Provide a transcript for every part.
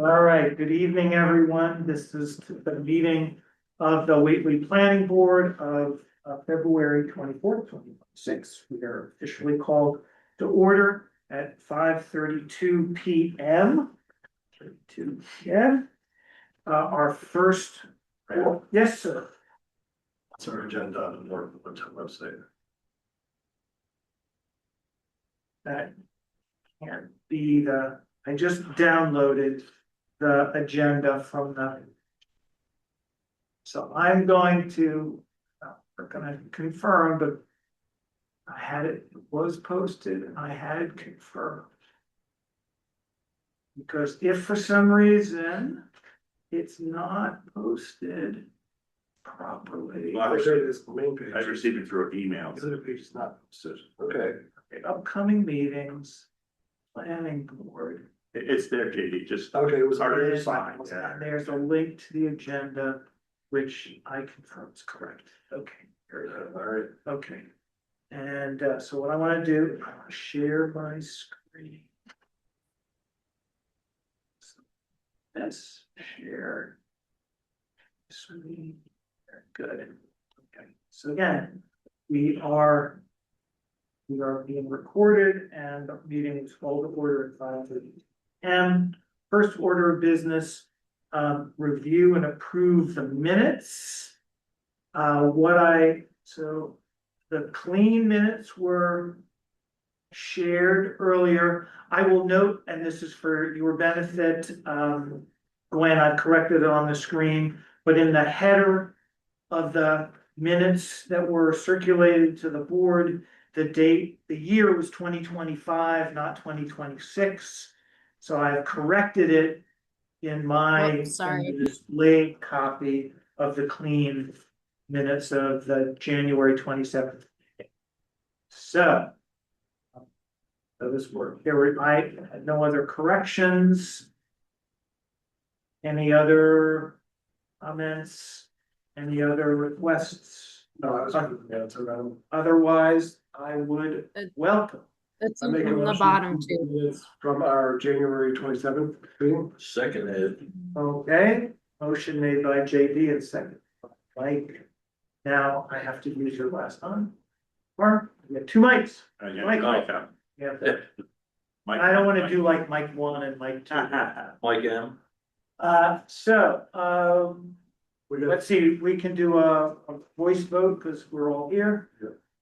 All right, good evening, everyone. This is the meeting of the Whately Planning Board of February 24th, 2026. We are officially called to order at 5:32 p.m. 32 p.m. Our first, yes, sir. What's our agenda on the website? That can't be I just downloaded the agenda from so I'm going to, we're gonna confirm, but I had it was posted and I had it confirmed. Because if for some reason it's not posted properly. Well, I received this main page. I received it through email. The other page is not posted. Okay. Upcoming meetings, planning board. It's there, JD, just. Okay, it was harder to And find, yeah. there's a link to the agenda, which I confirm is correct. Okay, very good. All right. Okay. And so what I want to do, I want to share my screen. Let's share screen. Very good. Okay. So again, we are being recorded and the meeting is called to order at 5:30 p.m. First order of business, review and approve the minutes. So the clean minutes were shared earlier. I will note, and this is for your benefit, Gwen, I corrected it on the screen, but in the header of the minutes that were circulated to the board, the year was 2025, not 2026. So I've corrected it in my Whoops, sorry. in the displayed copy of the clean minutes of the January 27th. So this work, I had no other corrections. Any other comments? Any other requests? No, I was around. Otherwise, I would welcome. It's I make a on the motion bottom to too. minutes from our January 27th meeting. Seconded. Okay, motion made by JD and second by Mike. Now I have to use your last time. Mark, we have two mics. Mike. Yeah. I don't want to do like Mike 1 and Mike 2. Mike M. Let's see, we can do a voice vote because we're all here.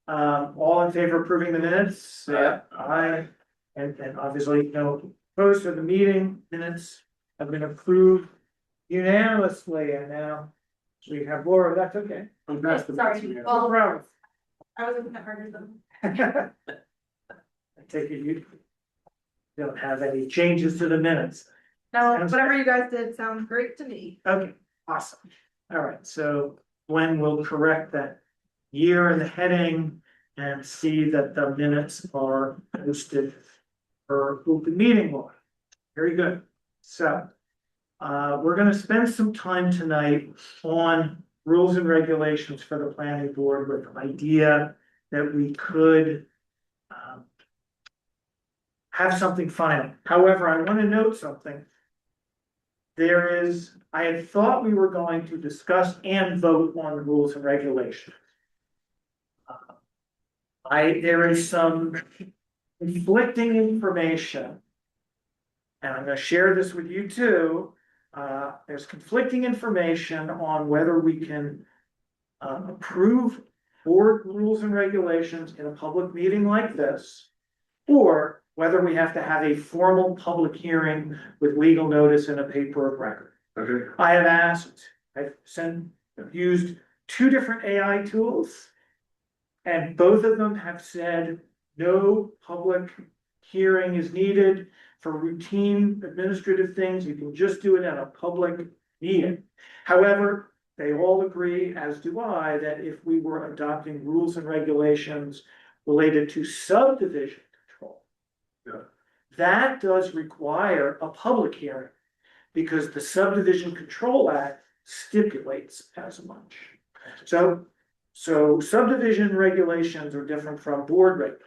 All in favor of approving the minutes? Say aye. And obviously, no opposed to the meeting minutes have been approved unanimously. And now we have Laura, that's okay. I'm past the Sorry. minutes. No problem. I was looking at harder than. I take it you don't have any changes to the minutes. No, whatever you guys did sounds great to me. Okay, awesome. All right, so Gwen will correct that year in the heading and see that the minutes are posted for open meeting law. Very good. So we're going to spend some time tonight on rules and regulations for the planning board with the idea that we could have something final. However, I want to note something. I had thought we were going to discuss and vote on the rules and regulations. There is some conflicting information. And I'm going to share this with you too. There's conflicting information on whether we can approve board rules and regulations in a public meeting like this, or whether we have to have a formal public hearing with legal notice and a paper of record. Okay. I've used two different AI tools, and both of them have said no public hearing is needed for routine administrative things. You can just do it at a public meeting. However, they all agree, as do I, that if we were adopting rules and regulations related to subdivision control, that does require a public hearing because the Subdivision Control Act stipulates as much. So subdivision regulations are different from board regulations.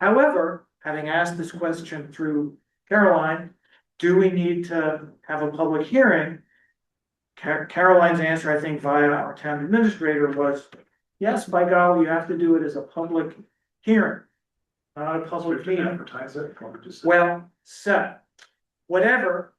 However, having asked this question through Caroline, do we need to have a public hearing? Caroline's answer, I think, via our town administrator was, yes, by golly, you have to do it as a public hearing, not a public meeting. Advertise it, or just. Well, so, whatever,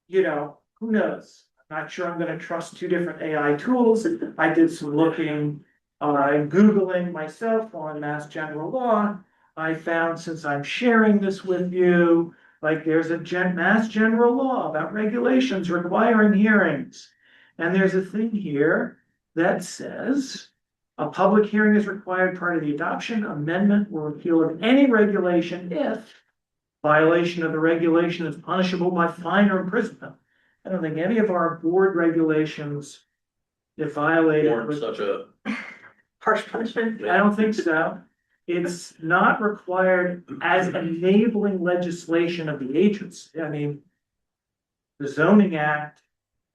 who knows? Not sure I'm gonna trust two different AI tools. I did some looking, Googling myself on Mass General Law. I found, since I'm sharing this with you, like there's a Mass General Law about regulations requiring hearings. And there's a thing here that says a public hearing is required prior to the adoption, amendment, or repeal of any regulation if violation of the regulation is punishable by fine or imprisonment. I don't think any of our board regulations, if violated, Warrant such a, Harsh punishment. I don't think so. It's not required as enabling legislation of the agency. I mean, the zoning act,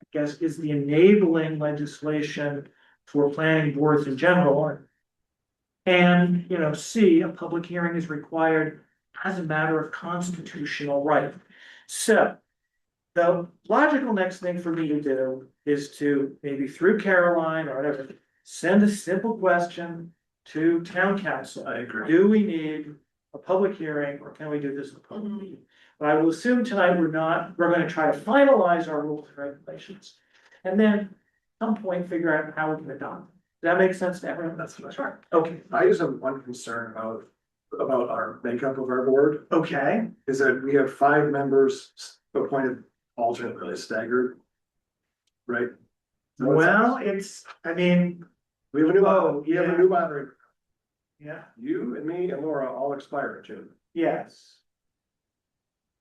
I guess, is the enabling legislation for planning boards in general. And, C, a public hearing is required as a matter of constitutional right. So the logical next thing for me to do is to, maybe through Caroline or whatever, send a simple question to town council. I agree. Do we need a public hearing, or can we do this in a public meeting? But I will assume tonight we're gonna try to finalize our rules and regulations. And then at some point figure out how we can adopt. Does that make sense to everyone? That's what I. Sure. Okay, I just have one concern about our makeup of our board, okay, is that we have 5 members appointed alternately staggered. Right? well, We have a new, Oh, we have yeah. a new moderator. yeah, You and me and Laura all expire in June. yes.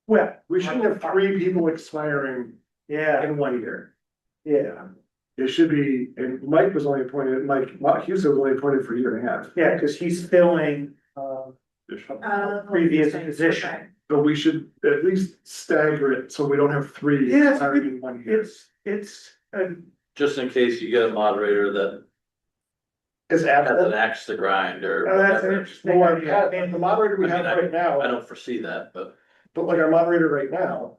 Well, We shouldn't have 3 people expiring yeah, in 1 year. yeah, It should be, and Mike was only appointed, Mike Hughes was only appointed for a year and a half. yeah, because he's filling, previous position. But we should at least stagger it so we don't have 3 Yes, expiring in 1 year. It's, just in case you get a moderator that Is has after. an axe to grind or oh, that's an whatever. interesting Well, idea. and the moderator we I mean, have right now. I don't foresee that, but But our moderator right now.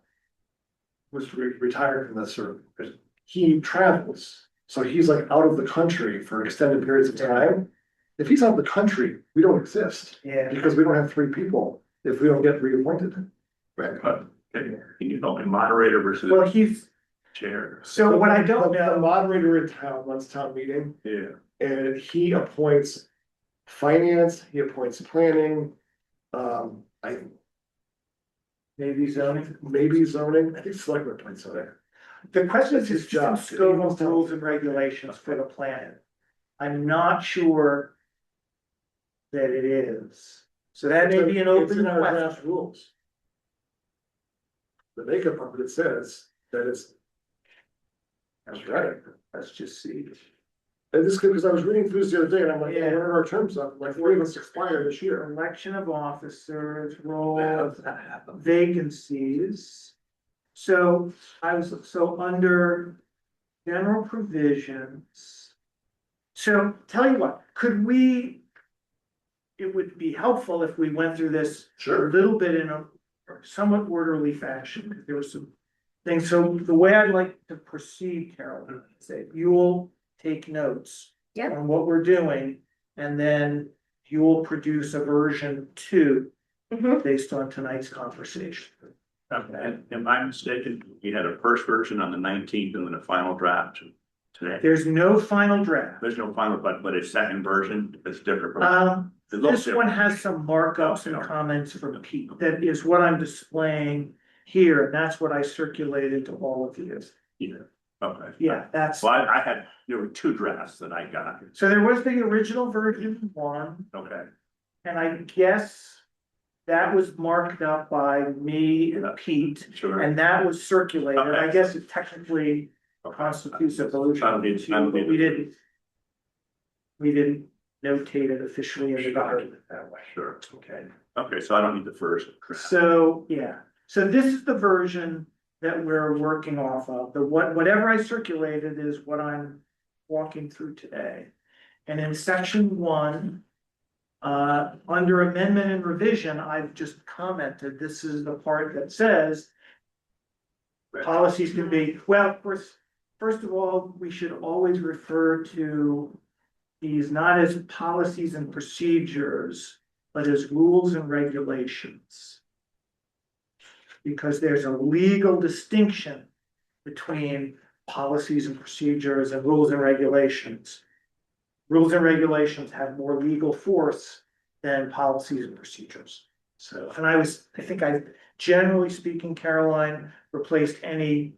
Was retired from this sort of, he travels, so he's like out of the country for extended periods of time. If he's out of the country, we don't exist, Yeah, because we don't have 3 people if we don't get reappointed. right. But, a moderator versus well, he's, chair. so what I don't The know, moderator in town runs town meeting, Yeah. and he appoints finance, he appoints planning. maybe zoning. Maybe zoning, I think selectmen appoints zoning. The question is His just job. some scope of rules and regulations for the plan. I'm not sure that it is. So that may be an It's open in our question. draft rules. The makeup of it says that it's. That's right, Let's just see. and this, because I was reading through this the other day, and I'm like, Yeah. what are our terms of, like, 3 of us expire this year. Election of officers, role, How does that happen? vacancies. So under general provisions. So tell you what, could we? It would be helpful if we went through this a little bit in a somewhat orderly fashion, because there was some things. So the way I'd like to proceed, Carol, is that you'll take notes. Yep. On what we're doing, and then you will produce a version 2 Mhm. based on tonight's conversation. And am I mistaken? You had a first version on the 19th and then a final draft today. There's no final draft. There's no final, but a second version that's different. from- It This looks one different. has some markups and comments from Pete. That is what I'm displaying here, and that's what I circulated to all of you. Yeah, okay. Yeah, that's, Well, there were 2 drafts that I got. so there was the original version 1, Okay, and I guess that was marked up by me and Pete, sure. and that was circulated. I Okay. guess it technically constitutes a version I don't need- I don't but need- we didn't notate it officially in the document that way. Sure. Okay. Okay, so I don't need the first draft. So, yeah, so this is the version that we're working off of. Whatever I circulated is what I'm walking through today. And in section 1, under amendment and revision, I've just commented, this is the part that says Policies can be, well, of course, first of all, we should always refer to these not as policies and procedures, but as rules and regulations. Because there's a legal distinction between policies and procedures and rules and regulations. Rules and regulations have more legal force than policies and procedures. So, and I think I, generally speaking, Caroline, replaced any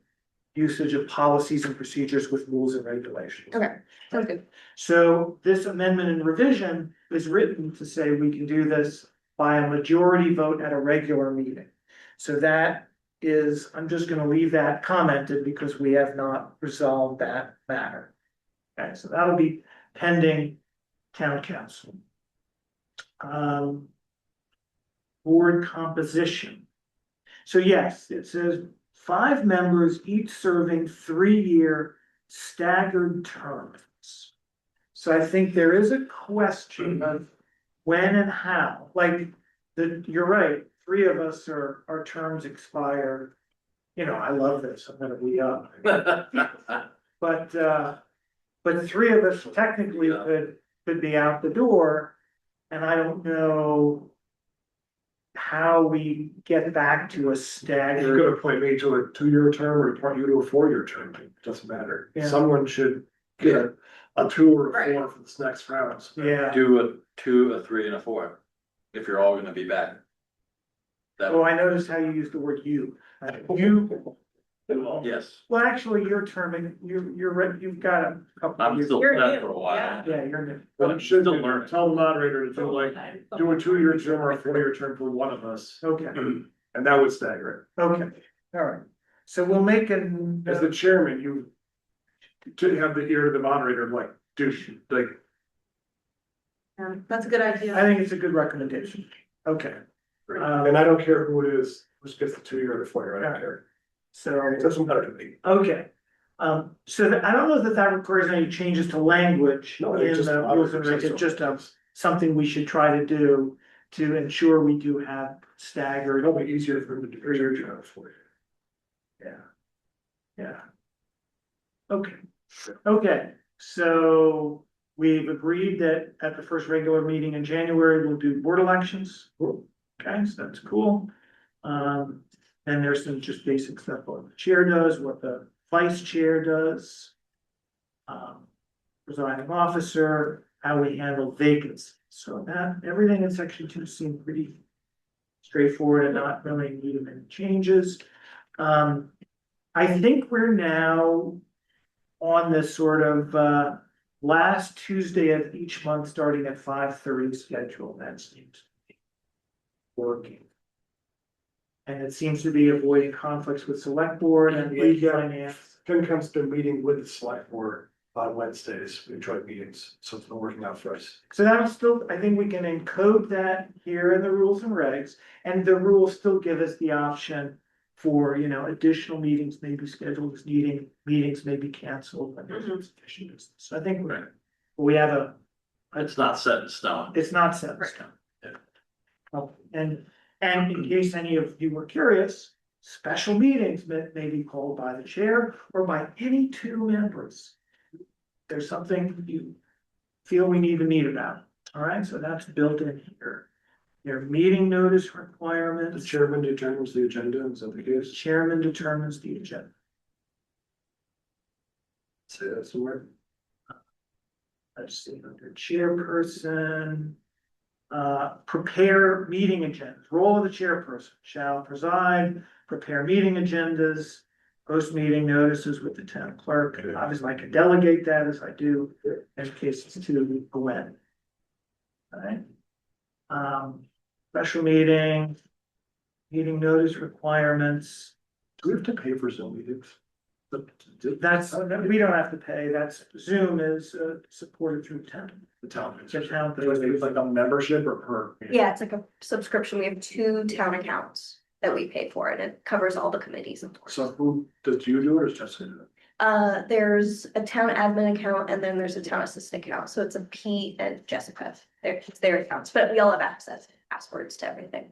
usage of policies and procedures with rules and regulations. Okay, sounds good. So this amendment and revision is written to say we can do this by a majority vote at a regular meeting. So that is, I'm just gonna leave that commented because we have not resolved that matter. Okay, so that'll be pending town council. Board composition. So yes, it says 5 members, each serving 3-year staggered terms. So I think there is a question of when and how, like, you're right, 3 of us our terms expire. You know, I love this, I'm gonna be up, but 3 of us technically could be out the door. And I don't know how we get back to a You staggered. could appoint me to a 2-year term or appoint you to a 4-year term, it doesn't matter. Yeah. Someone should get a 2 or a Right. 4 for this next round. Yeah, Do a 2, a 3, and a 4, if you're all gonna be back. That, oh, I noticed how you used the word you. You, yes, well, actually, you're terming, you're right, you've got a couple. I'm years. still You're set new, for a while. yeah. Yeah, you're new. But I'm it should still be, learning. tell the moderator to do like, do a 2-year term or a 4-year term for one of us, Okay, and that would stagger okay, all right. So we'll make it. As the chairman, you to have the ear to the moderator, like, like, That's a good I idea. think it's a good recommendation. Okay. and I don't care who it is, who gets the 2-year or the 4-year, I don't care. So. It doesn't matter to me. Okay, I don't know that requires any changes to language No, in it's just the rules and regs, it's just something we should try to do to ensure we do have staggered. It'll be easier for him to do 3-year term for you. Yeah. Yeah. Okay, so we've agreed that at the first regular meeting in January, we'll do board elections. Okay, so that's cool. And there's some just basic stuff, what the chair does, what the vice chair does. Presiding officer, how we handle vacancies. So that, everything in section 2 seemed pretty straightforward and not really needing any changes. I think we're now on this sort of, last Tuesday of each month, starting at 5:30 schedule. That seems to be working. And it seems to be avoiding conflicts with select board and lead finance. FinCom's been meeting with the select board on Wednesdays, we joint meetings, so it's been working out for us. So that'll still, I think we can encode that here in the rules and regs, and the rules still give us the option for, you know, additional meetings may be scheduled as needing, meetings may be canceled. And there's insufficient business. So I think Right. we have It's not set in stone. it's not set in stone. Yeah. Oh, and in case any of you were curious, special meetings may be called by the chair or by any 2 members. There's something you feel we need to meet about, all right, so that's built in here. Your meeting notice The requirements, chairman determines the agenda, is that the case? chairman determines the agenda. Say that somewhere. Let's see, under chairperson. Prepare meeting agendas, role of the chairperson shall preside, prepare meeting agendas. Post meeting notices with the town clerk, and obviously I can delegate that as I do in cases to Gwen. Alright. Special meeting. Meeting notice requirements, Do we have to pay for Zoom meetings? that's, we don't have to pay, that's, Zoom is supported through town. The town. The town pays. It's like a membership or per? Yeah, it's like a subscription. We have 2 town accounts that we pay for, and it covers all the committees and boards. So who, does you do it or is Jessica do it? There's a town admin account and then there's a town assistant account, so it's a Pete and Jessica. It's their accounts, but we all have access, passwords to everything.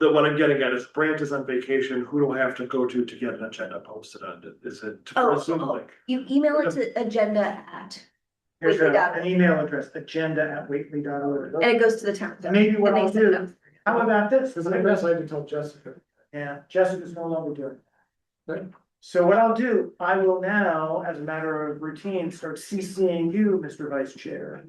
what I'm getting at is Brant is on vacation, who do I have to go to get an agenda posted on it? Is it to Oh, presume oh. like? You email it to agenda at, Here's Whately.org. an email address, agenda@whately.org. and it goes to the town. And maybe what And they I'll send it do, up. how about this? Cause I guess I had to tell Jessica. Yeah, Jessica's no longer doing that. Right. So what I'll do, I will now, as a matter of routine, start CCing you, Mr. Vice Chair.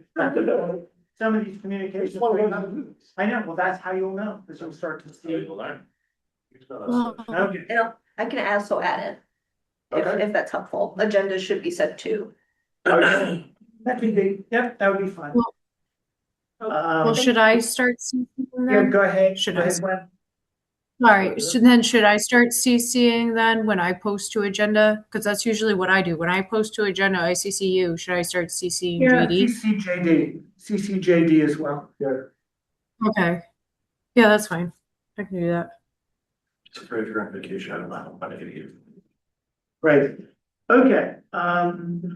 Some of these communications. Just wanna learn how to do this. I know, well, that's how you'll know, because you'll start to see. learn. Okay, I can also add it, Okay. if that's helpful. Agendas should be set to. Okay. that'd be big, yep, that would be fine. Well- Well, should I start CCing Yeah, then? go ahead. Should Go I? ahead, Gwen. All right, so then should I start CCing then when I post to agenda? Because that's usually what I do. When I post to agenda, I CC you. Should I start CCing Yeah, JD? CCJD as well. Yeah, Okay. Yeah, that's fine. I can do that. it's afraid you're on vacation, I don't know how I'm gonna get you. Right, okay,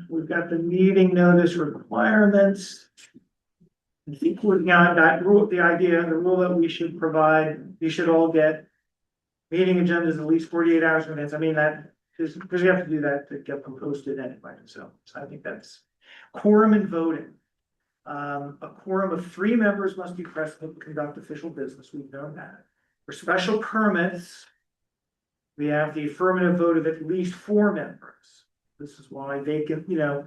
we've got the meeting notice requirements. I think we got that rule, the idea, the rule that we should provide, you should all get. Meeting agendas at least 48 hours in advance, I mean, that is, because you have to do that to get them posted anyway, so I think that's. Quorum and voting. A quorum of 3 members must be present to conduct official business, we've known that. For special permits. We have the affirmative vote of at least 4 members. This is why they can, if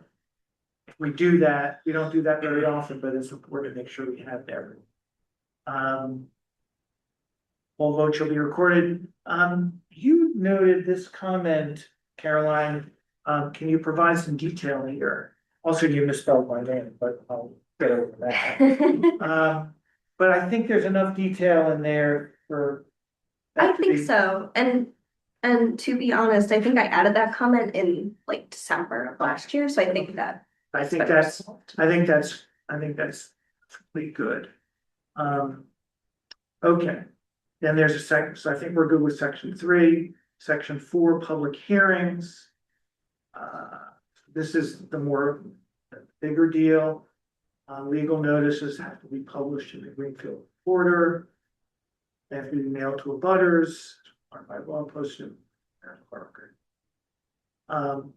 we do that, we don't do that very often, but it's important to make sure we have that. All votes shall be recorded. You noted this comment, Caroline. Can you provide some detail here? Also, you misspelled my name, but I'll get over that. But I think there's enough detail in there for. I that to think be- so, and to be honest, I think I added that comment in like December of last year, so I think that. I think that's pretty good. Okay, then there's a second, so I think we're good with section 3, section 4, public hearings. This is the bigger deal. Legal notices have to be published in the Greenfield Reporter. They have to be mailed to abutters, or by law posted.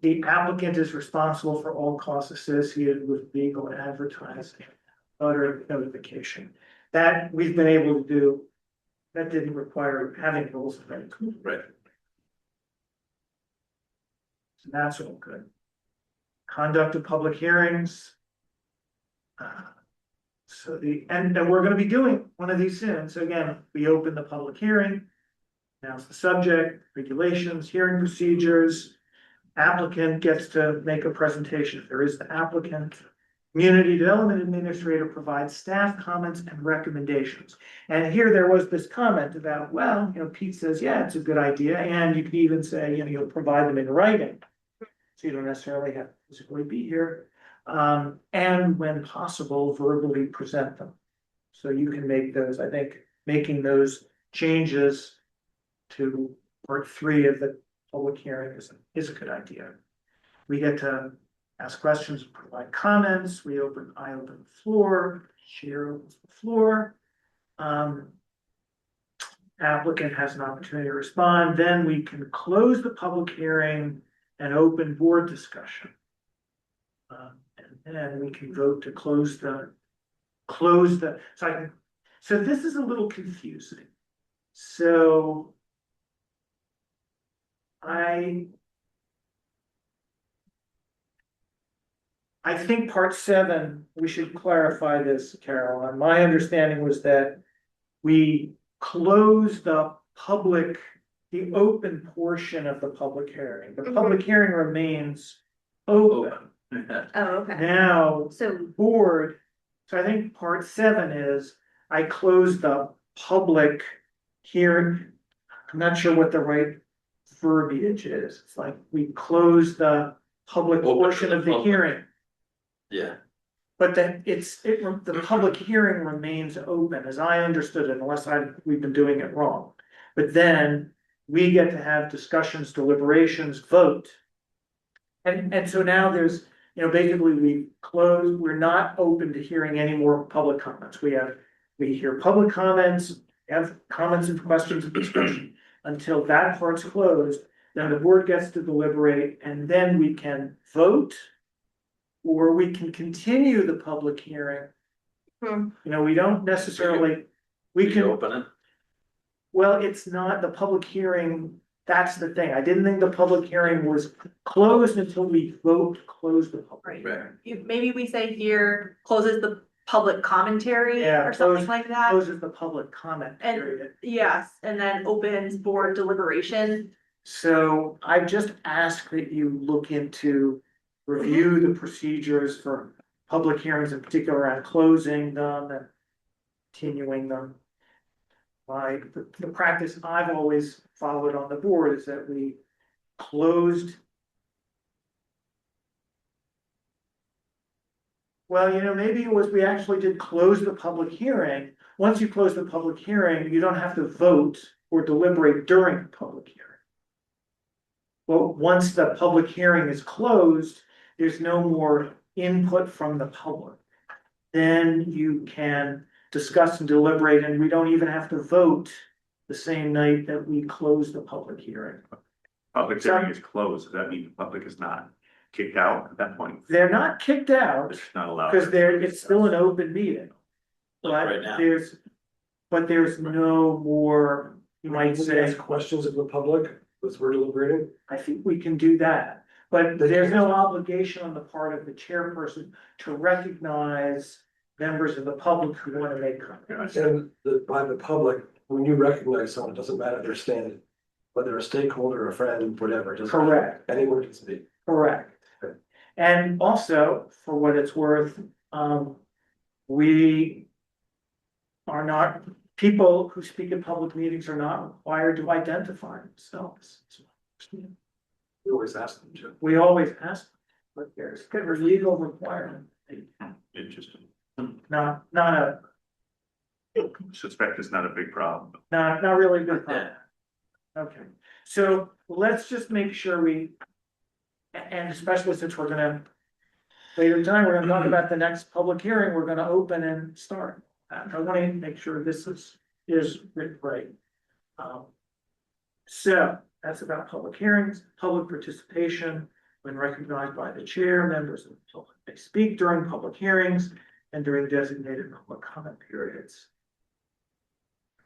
The applicant is responsible for all costs associated with legal advertising, butter notification. That we've been able to do. That didn't require having rules of engagement. Right. So that's all good. Conduct of public hearings. And we're gonna be doing one of these soon. So again, we open the public hearing. Announce the subject, regulations, hearing procedures. Applicant gets to make a presentation. If there is the applicant. Community Development Administrator provides staff comments and recommendations. And here there was this comment about, well, Pete says, yeah, it's a good idea, and you can even say, you'll provide them in writing. So you don't necessarily have to physically be here. And when possible, verbally present them. So you can make those, I think, making those changes to part 3 of the public hearing is a good idea. We get to ask questions, provide comments, I open the floor, chair opens the floor. Applicant has an opportunity to respond, then we can close the public hearing and open board discussion. And then we can vote to close the, so this is a little confusing. So I think part 7, we should clarify this, Carol, and my understanding was that we close the open portion of the public hearing. The public hearing remains open. Oh, okay, Now, so, board, so I think part 7 is, I close the public hearing. I'm not sure what the right verbiage is. It's like we close the public Open to portion the of the public. hearing. Yeah, But then the public hearing remains open, as I understood it, unless we've been doing it wrong. But then we get to have discussions, deliberations, vote. And so now there's, basically we're not open to hearing any more public comments. We hear public comments, have comments and questions and discussion until that part's closed, then the board gets to deliberate and then we can vote. Or we can continue the public hearing. Hmm. You know, we don't necessarily, we You can, open it, well, it's not the public hearing, that's the thing. I didn't think the public hearing was closed until we vote to close the public Right. hearing. Maybe we say here closes the public commentary Yeah, or something close- like that. Closes the public comment And- period. Yes, and then opens board deliberation. So I just ask that you look into, review the procedures for public hearings, in particular around closing them and continuing them. Like, the practice I've always followed on the board is that we closed. Well, you know, maybe it was, we actually did close the public hearing. Once you close the public hearing, you don't have to vote or deliberate during the public hearing. Well, once the public hearing is closed, there's no more input from the public. Then you can discuss and deliberate, and we don't even have to vote the same night that we close the public hearing. Public hearing is closed, does that mean the public is not kicked out at that point? They're not kicked out It's not allowed. because it's still an open meeting. like right But now. there's no more, you might We say, ask questions of the public, as we're deliberating. I think we can do that. But there's no obligation on the part of the chairperson to recognize members of the public who want to make comments. And by the public, when you recognize someone, it doesn't matter their standing, whether a stakeholder, a friend, whatever, it doesn't matter. Correct. Anyone can speak. Correct. And also, for what it's worth, we are not, people who speak at public meetings are not required to identify themselves. We always ask them to. We always ask, but there's a legal requirement, Interesting. not a, Suspect it's not a big problem. not really a good problem. Okay, so let's just make sure and especially since we're gonna, later tonight, we're gonna talk about the next public hearing, we're gonna open and start. I wanna make sure this is written right. So that's about public hearings, public participation, when recognized by the chair, members of the public may speak during public hearings and during designated public comment periods.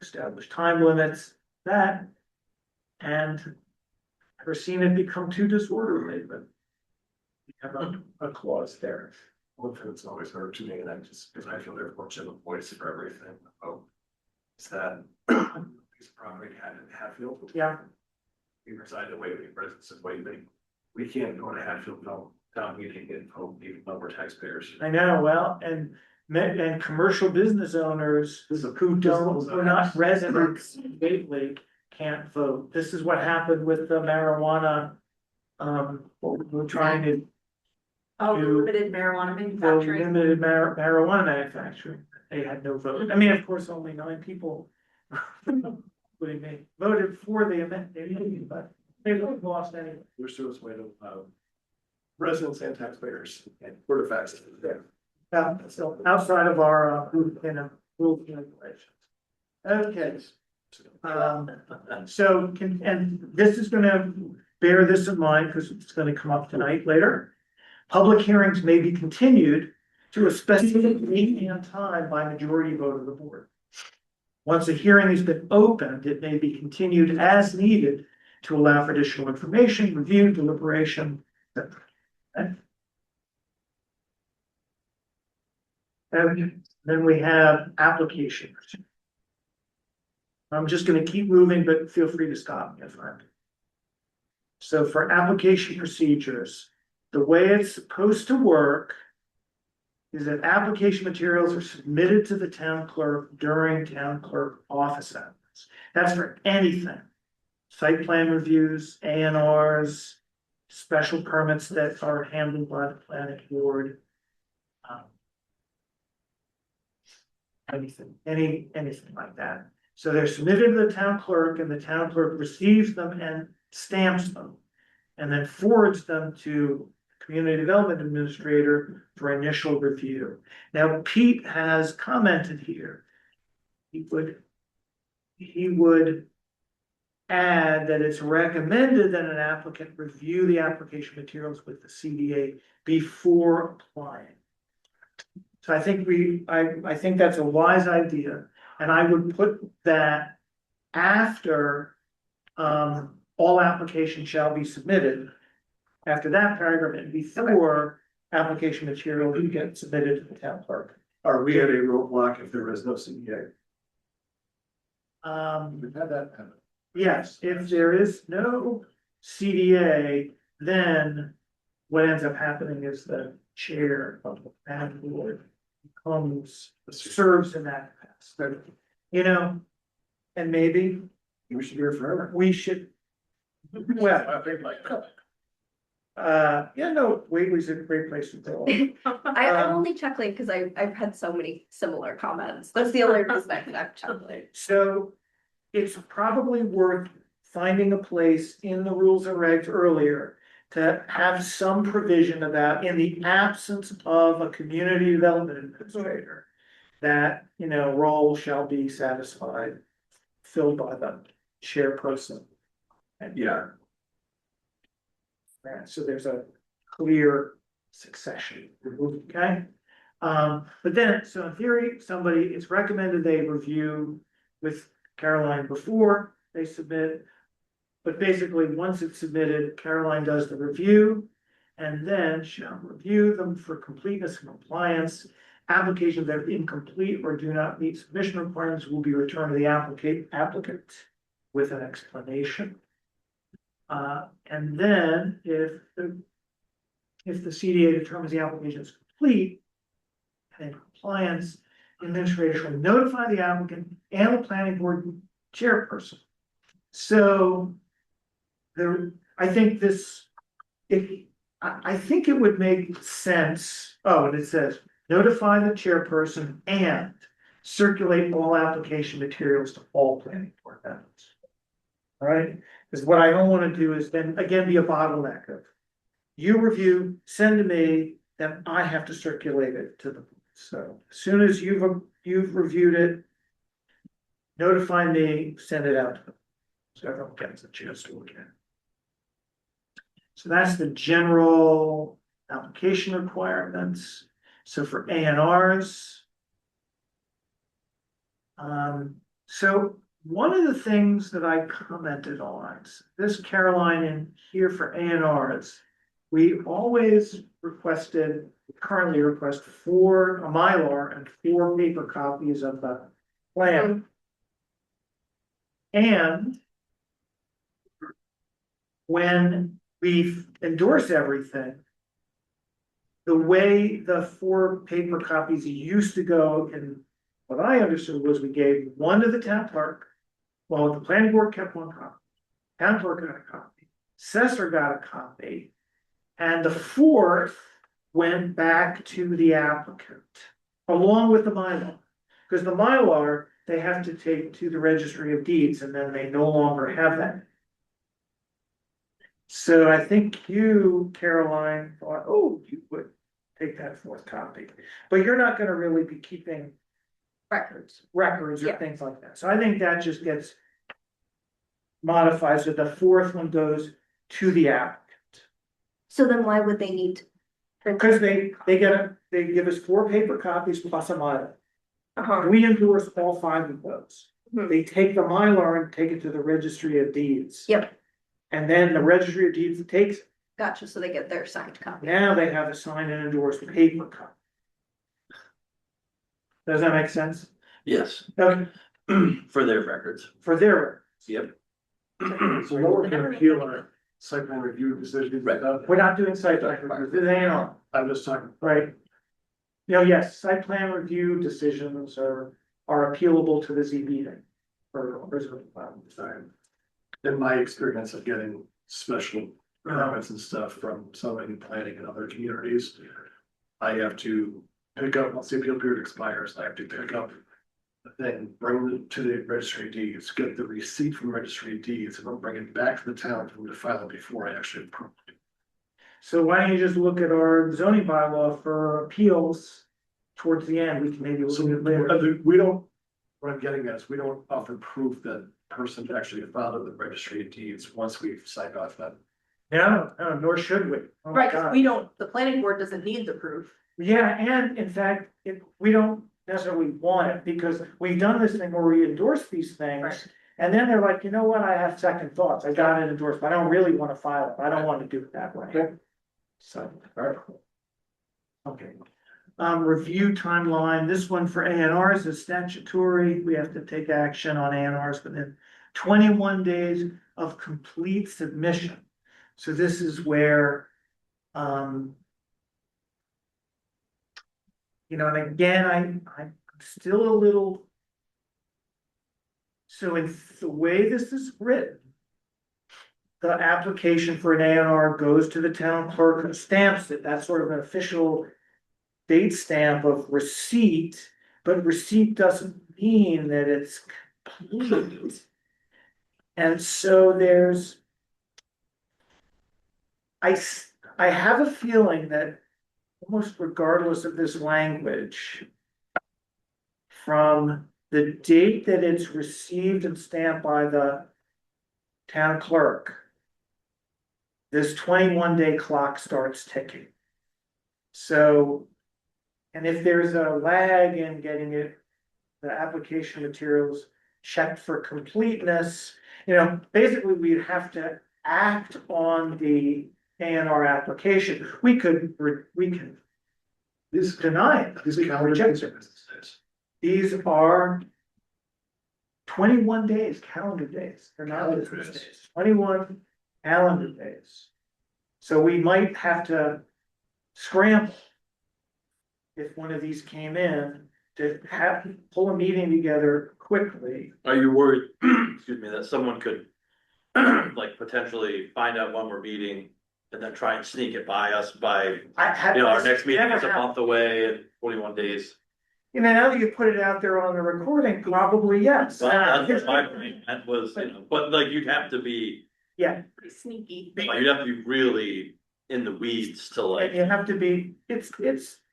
Establish time limits, that, and never seen it become too disorderly, but we have a clause there. One thing that's always hard to me, and I just, because I feel very fortunate a voice for everything, is that piece of property had in Hatfield. Yeah, We reside in Whately, residents of Whately. We can't go to Hatfield, no, town meeting and vote, even though we're taxpayers. I know, well, and commercial business owners who are not residents in Whately can't vote. This is what happened with the marijuana. What we're trying to Oh, To- limited marijuana for manufacturing. limited marijuana manufacturing. They had no vote. I mean, of course, only 9 people, including me, voted for the amendment, but they lost anyway. We're still this way to, residents and taxpayers and board of taxes. Yeah. So outside of our, rules and regulations. Okay. So and this is gonna bear this in mind, because it's gonna come up tonight later. Public hearings may be continued to a specific date and time by majority vote of the board. Once a hearing has been opened, it may be continued as needed to allow for additional information, review, deliberation. And then we have applications. I'm just gonna keep moving, but feel free to stop me if I'm. So for application procedures, the way it's supposed to work is that application materials are submitted to the town clerk during town clerk office hours. That's for anything. Site plan reviews, A&Rs, special permits that are handled by the planning board. Anything like that. So they're submitted to the town clerk and the town clerk receives them and stamps them. And then forwards them to Community Development Administrator for initial review. Now, Pete has commented here. He would he would add that it's recommended that an applicant review the application materials with the CDA before applying. So I think I think that's a wise idea, and I would put that after all applications shall be submitted. After that paragraph and before application material get submitted to the town clerk. Are we at a roadblock if there is no CEA? We've had that happen. Yes, if there is no CDA, then what ends up happening is the chair of the planning board serves in that capacity, you know? And maybe We should be here forever. we should, well, yeah, no, Whately's a great place to go. I'm only chuckling because I've had so many similar comments. That's the only reason I'm chuckling. So it's probably worth finding a place in the rules and regs earlier to have some provision about, in the absence of a community development administrator, that, you know, role shall be satisfied, filled by the chairperson. And Yeah. so there's a clear succession, okay? But then, so in theory, it's recommended they review with Caroline before they submit. But basically, once it's submitted, Caroline does the review and then shall review them for completeness and compliance. Applications that are incomplete or do not meet submission requirements will be returned to the applicant with an explanation. And then if the CDA determines the application is complete and in compliance, the administrator shall notify the applicant and the planning board chairperson. So I think I think it would make sense. Oh, and it says notify the chairperson and circulate all application materials to all planning board members. All right, because what I don't want to do is then again be a bottleneck of you review, send to me, then I have to circulate it to the. So as soon as you've reviewed it, notify me, send it out to them. So everyone gets a chance to look at it. So that's the general application requirements. So for A&Rs. So one of the things that I commented on, this Caroline in here for A&Rs, we always currently request a Mylar and 4 paper copies of the plan. And when we endorse everything, the way the 4 paper copies used to go, and what I understood was we gave one to the town clerk, well, the planning board kept 1 copy, town clerk got a copy, assessor got a copy, and the 4th went back to the applicant, along with the Mylar. Because the Mylar, they have to take to the registry of deeds, and then they no longer have that. So I think you, Caroline, thought, oh, you would take that 4th copy, but you're not gonna really be keeping records or Yeah. things like that. So I think that just gets modified, so the 4th one goes to the applicant. So then why would they need to? Because they give us 4 paper copies plus a Mylar. Uh-huh. We endorse all 5 of those. Mhm. They take the Mylar and take it to the registry of deeds. Yep, And then the registry of deeds takes it. gotcha. So they get their signed copy. Now they have a signed and endorsed paper copy. Does that make sense? Yes, Okay, for their records. for their, Yep. So no one can appeal our site plan review decisions. Right. we're not doing site plan review, this ain't on, I'm just talking. right? You know, yes, site plan review decisions are appealable to the ZBA. Or In my experience of getting special permits and stuff from somebody planning in other communities, I have to pick up, once the appeal period expires, I have to pick up the thing, bring it to the registry of deeds, get the receipt from registry of deeds, and then bring it back to the town for them to file it before I actually approve it. So why don't you just look at our zoning bylaw for appeals towards the end, we can maybe look So at it later. we don't, what I'm getting at is we don't offer proof that person actually filed at the registry of deeds once we've signed off that. No, no, nor should we. Oh my Right, cause God. we don't, the planning board doesn't need the proof. Yeah, and in fact, we don't necessarily want it, because we've done this thing where we endorse these things. Right. And then they're like, you know what, I have second thoughts, I got it endorsed, but I don't really wanna file it, I don't wanna do it that way. Okay. So, alright. Okay. Review timeline, this one for ANRs is statutory, we have to take action on ANRs within 21 days of complete submission. So this is where, you know, and again, I'm still a little. So in the way this is written. The application for an ANR goes to the town clerk and stamps it, that's sort of an official. Date stamp of receipt, but receipt doesn't mean that it's complete. And so there's. I have a feeling that almost regardless of this language. From the date that it's received and stamped by the town clerk. This 21-day clock starts ticking. So. And if there's a lag in getting it, the application materials checked for completeness, you know, basically we'd have to act on the ANR application. We can deny it. These calendar Reject days it. are business days. These are 21 days, calendar days. They're not Calendar business days. days. 21 calendar days. So we might have to scramble. If one of these came in, to pull a meeting together quickly. Are you worried, excuse me, that someone could like potentially find out when we're meeting and then try and sneak it by us by, our next meeting is a month away and 21 days? You know, now that you put it out there on the recording, probably yes. Well, that's my point, that was, but like you'd have to be, Yeah, Pretty sneaky. like, you'd have to be really in the weeds to and like, you have to be,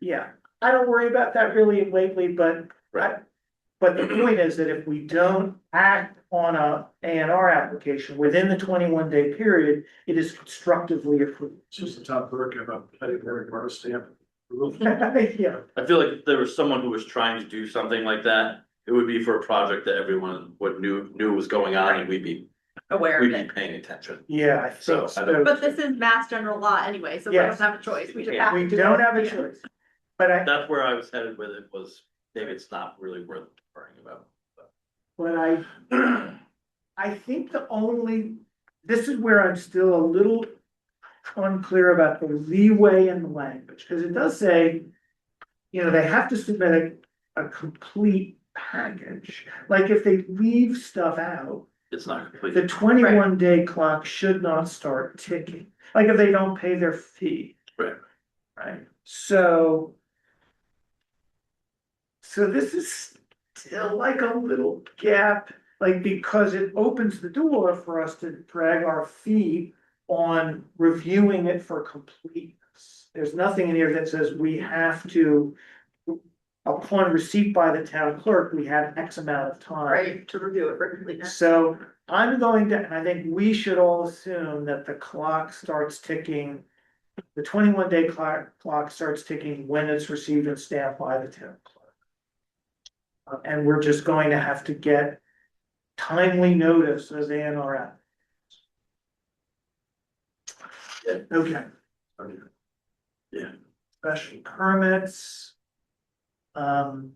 yeah, I don't worry about that really lately, but. Right. But the point is that if we don't act on a ANR application within the 21-day period, it is constructively approved. It's just the top clerk of a petty board stamp. Yeah, I feel like if there was someone who was trying to do something like that, it would be for a project that everyone knew was going on and we'd be Aware of be it. paying attention. yeah, I So, think I don't- so. But this is mass general law anyway, so we don't Yes. have a choice, we just Yeah. have to We do don't it. have a Yeah. choice. But That's where I was headed with it, was maybe it's not really worth worrying about. I think this is where I'm still a little unclear about the leeway in the language, because it does say. You know, they have to submit a complete package, like if they leave stuff out. It's not complete. The 21-day clock should not start ticking, like if they don't pay their fee. Right. Right, so. So this is still like a little gap, like because it opens the door for us to drag our feet on reviewing it for completeness. There's nothing in here that says we have to. Upon receipt by the town clerk, we have X amount of time. Right, to review it for completeness. So I'm going to, and I think we should all assume that the clock starts ticking. The 21-day clock starts ticking when it's received and stamped by the town clerk. And we're just going to have to get timely notice as ANR. Okay. Yeah. Special permits. Special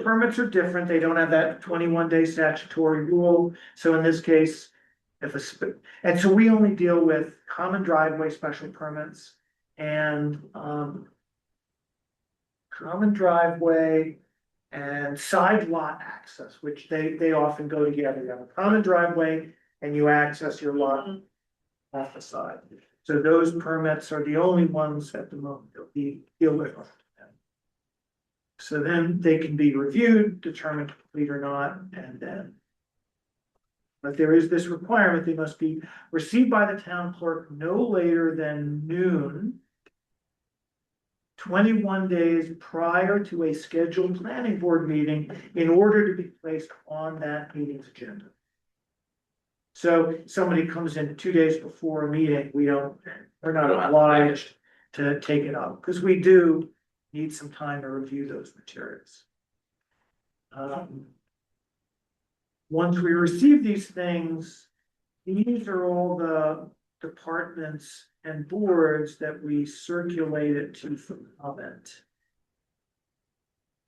permits are different, they don't have that 21-day statutory rule, so in this case. And so we only deal with common driveway special permits and, common driveway. And side lot access, which they often go together, you have a common driveway and you access your lot off the side. So those permits are the only ones at the moment that we deal with. So then they can be reviewed, determined complete or not, and then. But there is this requirement, they must be received by the town clerk no later than noon. 21 days prior to a scheduled planning board meeting in order to be placed on that meeting's agenda. So somebody comes in 2 days before a meeting, we're not obliged to take it up, because we do need some time to review those materials. Once we receive these things, these are all the departments and boards that we circulated to for comment.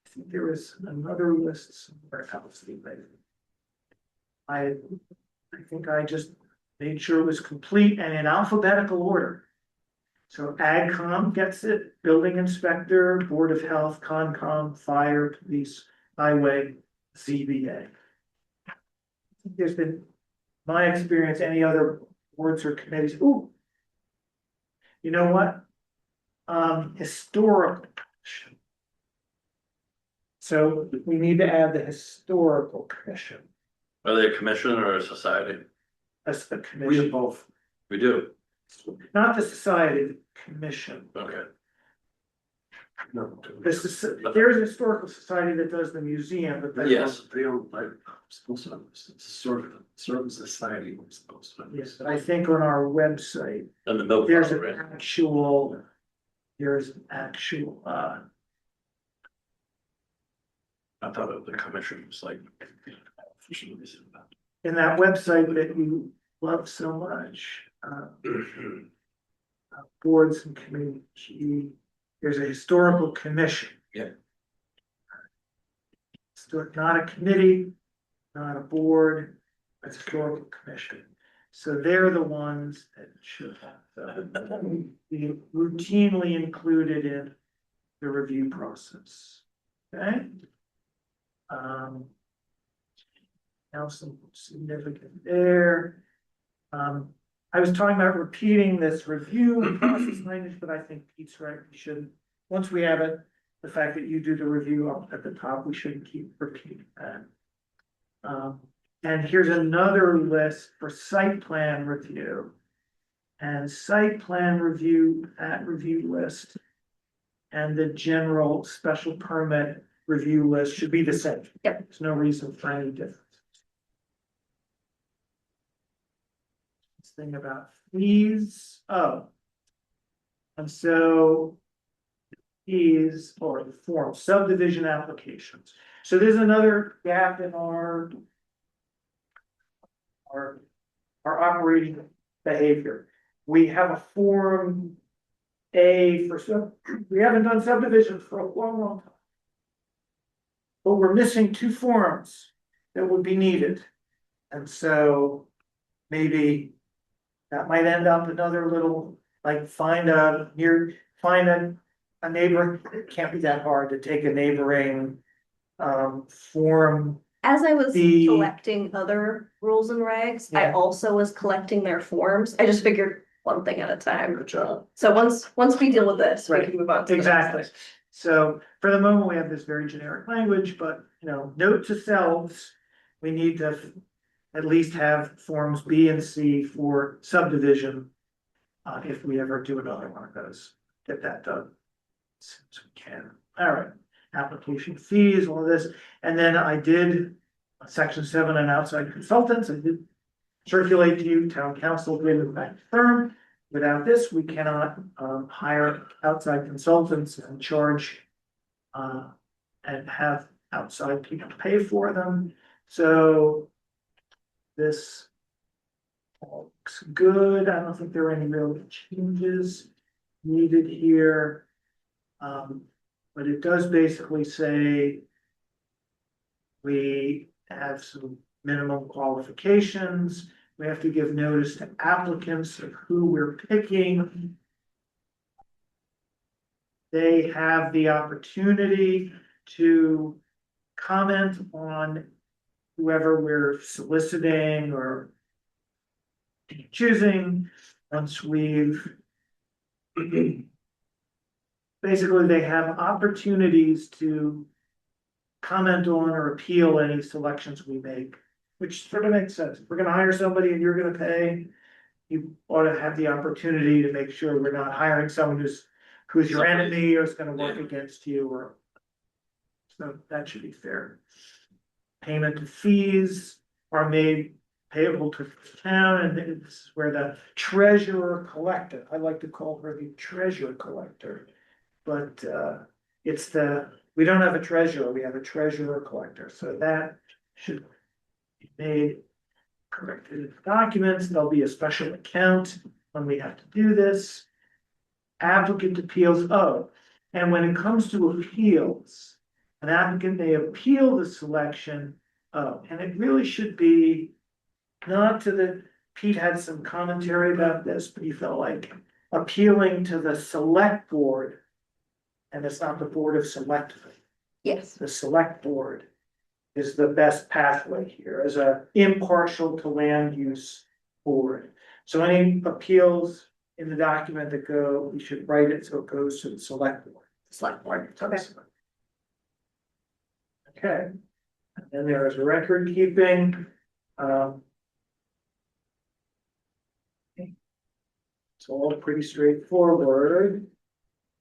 I think there was another list somewhere else. I think I just made sure it was complete and in alphabetical order. So AgCom gets it, building inspector, Board of Health, Concom, fire, police, highway, ZBA. There's been, my experience, any other boards or committees, ooh. You know what? Historical commission. So we need to add the historical commission Are they a commission or a society? as the We commission, have both. We do, not the society, the commission. okay. No. There's a historical society that does the museum, but they Yes. They don't like, supposed to, it's sort of society, we're supposed to. yes, but I think on our website, And the milk. there's bottle, an right? actual, I thought it was the commission was like. in that website that you love so much, boards and committees, there's a historical commission. Yeah. Not a committee, not a board, it's a historical commission. So they're the ones that should be routinely included in the review process. Okay? Now some significant there. I was talking about repeating this review process language, but I think Pete's right, we shouldn't. Once we have it, the fact that you do the review up at the top, we shouldn't keep repeating that. And here's another list for site plan review. And site plan review, that review list. And the general special permit review list should be the same. Yep. There's no reason for any difference. This thing about fees, oh. And so fees or the form, subdivision applications. So there's another gap in our operating behavior. We have a form A for we haven't done subdivisions for a long time. But we're missing two forms that would be needed. And so maybe that might end up another little, like find a neighbor, it can't be that hard to take a neighboring form. As I was The- collecting other rules and regs, I Yeah. also was collecting their forms. I just figured one thing at a time. Good job. So once we deal with this, we Right. can move on to the next Exactly. section. So for the moment, we have this very generic language, but note to selves, we need to at least have forms B and C for subdivision. If we ever do another one of those, get that done. As soon as we can. All right, application fees, all of this, and then I did section 7 on outside consultants, I did circulate to you, town council agreement back firm. Without this, we cannot hire outside consultants and charge and have outside people pay for them. So this looks good. I don't think there are any real changes needed here. But it does basically say we have some minimum qualifications. We have to give notice to applicants of who we're picking. They have the opportunity to comment on whoever we're soliciting or choosing once we've basically they have opportunities to comment on or appeal any selections we make, which sort of makes sense. If we're gonna hire somebody and you're gonna pay, you ought to have the opportunity to make sure we're not hiring someone who's your enemy or is gonna work against you or. So that should be fair. Payment of fees are made payable to the town, and this is where the treasurer collector, I like to call her the treasurer collector. But it's we don't have a treasurer, we have a treasurer collector, so that should be made corrected documents. There'll be a special account when we have to do this. Applicant appeals, oh, and when it comes to appeals, an applicant may appeal the selection of, and it really should be not to the, Pete had some commentary about this, but he felt like appealing to the select board. And it's not the board of selectmen, Yes, the select board is the best pathway here as a impartial to land use board. So any appeals in the document that go, we should write it so it goes to the select board. select board, okay. Okay, and then there is record keeping. It's all pretty straightforward,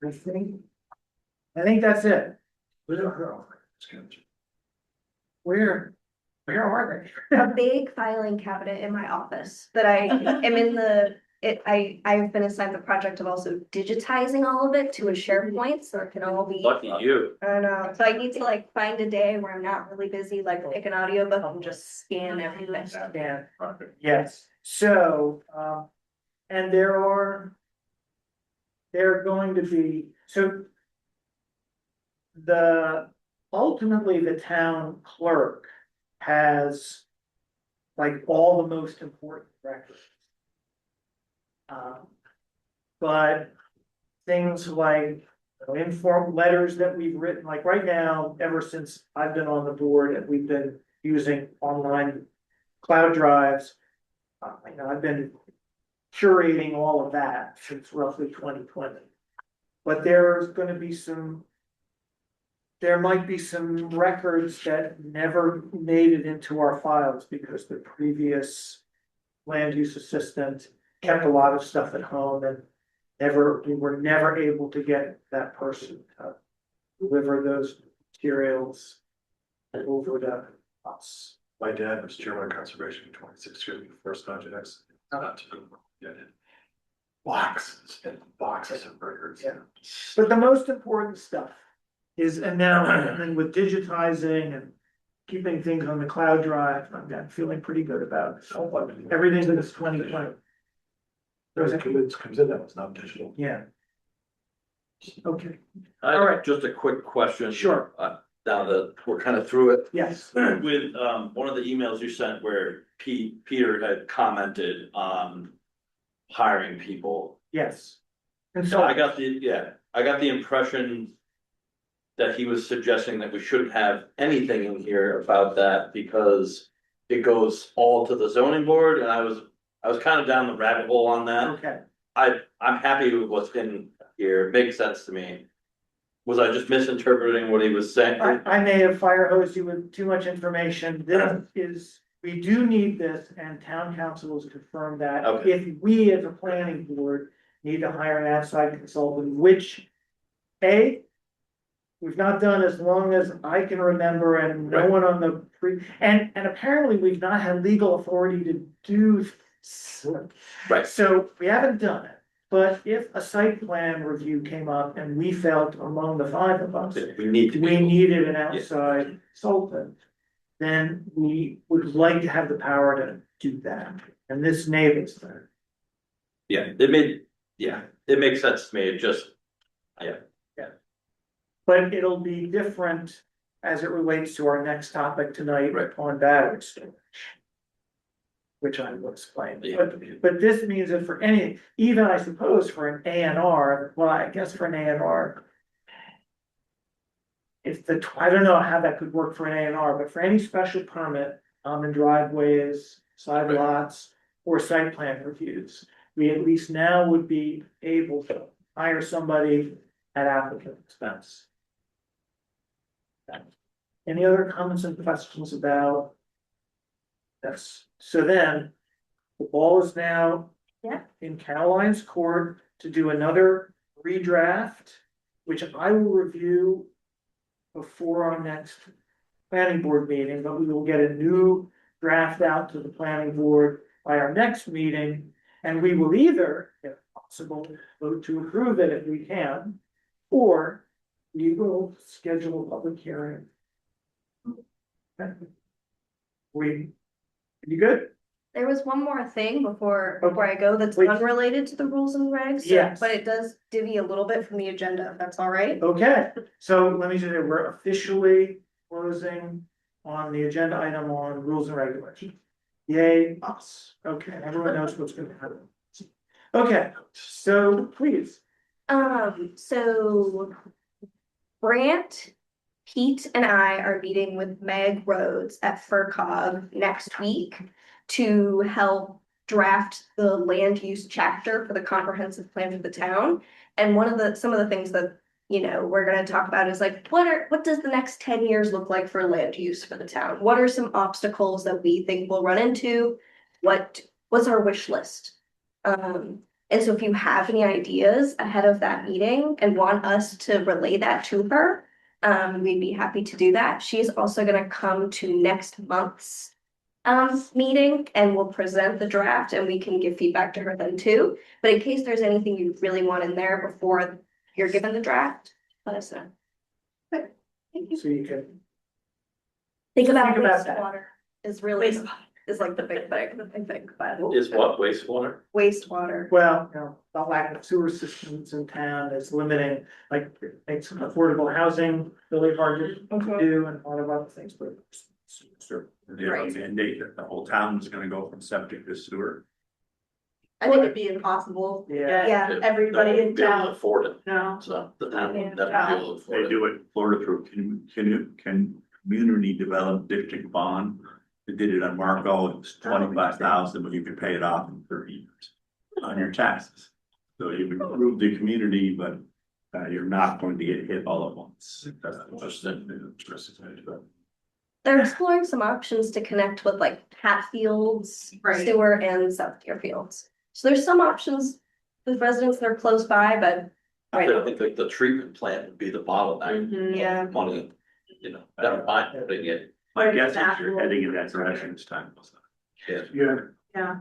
I think. I think that's it. Where are they? A big filing cabinet in my office that I am in I've been assigned the project of also digitizing all of it to a SharePoint, so it can all be. Lucky you. I know, so I need to like find a day where I'm not really busy, like pick an audiobook and just scan everything. Yeah, yes, so, and there are going to be, so ultimately, the town clerk has like all the most important records. But things like informed letters that we've written, like right now, ever since I've been on the board and we've been using online cloud drives. I've been curating all of that since roughly 2020. But there might be some records that never made it into our files because the previous land use assistant kept a lot of stuff at home and we were never able to get that person to deliver those materials over to us. My dad was chairman of conservation in 26 years, first projects. Not to get it. Boxes and boxes of records. Yeah. But the most important stuff is, and then with digitizing and keeping things on the cloud drive, I'm feeling pretty good about it. Everything that is 2020. It comes in, that was not digital. Yeah. Okay, All right. Just a quick question. Sure. Now that we're kind of through it, yes, with one of the emails you sent where Peter had commented on hiring people. yes. And So so I got the impression that he was suggesting that we shouldn't have anything in here about that because it goes all to the zoning board, and I was kind of down the rabbit hole on that. okay, I'm happy with what's in here, it makes sense to me. Was I just misinterpreting what he was saying? I may have fire hosed you with too much information. This is, we do need this, and town council has confirmed that. Okay. If we as a planning board need to hire an outside consultant, which we've not done as long as I can remember, and no Right. one on the and apparently we've not had legal authority to do this. Right. So we haven't done it, but if a site plan review came up and we felt among the five of us, We need to. we needed an outside consultant, then we would like to have the power to do that, and this enables that. Yeah, it makes sense to me, it just, But it'll be different as it relates to our next topic tonight Right. on battery storage. Which I will explain, Yeah. but this means that for any, even I suppose for an A and R, well, I guess for an A and R. If I don't know how that could work for an A and R, but for any special permit, common driveways, side Right. lots, or site plan reviews. We at least now would be able to hire somebody at applicant expense. Any other comments and questions about? This? So then, the ball is now. Yeah. In Caroline's court to do another redraft, which I will review before our next planning board meeting, but we will get a new draft out to the planning board by our next meeting. And we will either, if possible, vote to approve it if we can, or we will schedule a public hearing. You good? There was one more thing before Okay. I go that's Please. unrelated to the rules and regs. Yes. But it does divvy a little bit from the agenda, if that's all right. Okay, so let me just say, we're officially closing on the agenda item on rules and regulations. Yay, us. Okay, everyone knows what's gonna happen. Okay, so please. So Brant, Pete and I are meeting with Meg Rhodes at FERCog next week to help draft the land use chapter for the comprehensive plan for the town. And some of the things that, we're gonna talk about is like, what does the next 10 years look like for land use for the town? What are some obstacles that we think we'll run into? What's our wish list? And so if you have any ideas ahead of that meeting and want us to relay that to her, we'd be happy to do that. She's also gonna come to next month's meeting and we'll present the draft and we can give feedback to her then too. But in case there's anything you really want in there before you're given the draft, let us know. Okay, thank you. So you can, Think about Think about that. wastewater is really, is like the big thing that I think about. Is what wastewater? Wastewater. well, the lack of sewer systems in town is limiting, like, makes affordable housing really hard to do and a lot of other things, but. They have a mandate that the whole town is gonna go from septic to sewer. I think it'd be impossible to Yeah. Yeah, get everybody in Be able to town. afford it, No. so the town would Yeah. never be able to They afford it. do it, in Florida through community development district bond. They did it on Marco, it was 25,000, but you could pay it off in 30 years on your taxes. So you improve the community, but you're not going to get hit all at once. That's interesting. They're exploring some options to connect with like Hatfields, Right. Sewer and South Deerfields. So there's some options with residents that are close by, but I think like the treatment plant would be the bottleneck. Mhm. yeah. Money, never mind putting it. My guess is you're heading in that direction this time. Yeah. Yeah.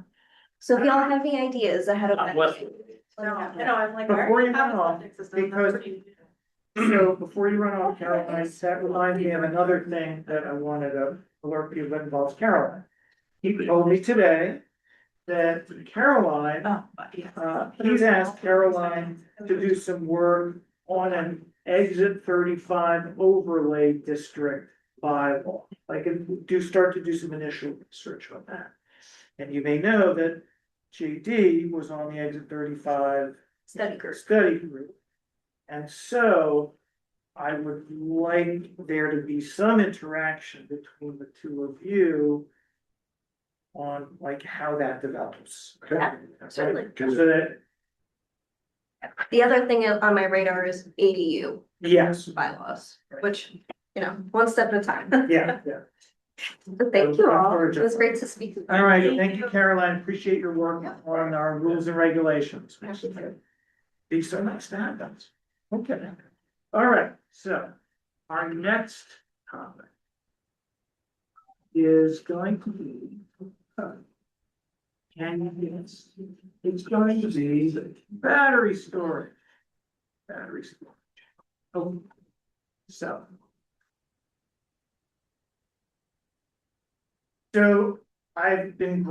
So if y'all have any ideas ahead of that. West- No, I know, I'm like. Before you have run a off, septic system, because- that's what you do. So before you run off, Caroline, that reminds me of another thing that I wanted to alert you that involves Caroline. He told me today that Caroline, Oh, but yeah. he's asked Caroline to do some work on an exit 35 overlay district bylaw. Like, start to do some initial research on that. And you may know that JD was on the exit 35 Study group. study group. And so I would like there to be some interaction between the two of you on like how that develops. Yeah, certainly. So that, The other thing on my radar is ADU yes, bylaws, which, one step at a time. yeah, yeah. But thank you all. It was great to speak. with you. All right, thank you, Caroline. Appreciate your work on our rules and regulations. Be so nice to have those. Okay. All right, so our next topic is going to be. And it's going to be battery storage. Battery storage. Oh, so. So I've been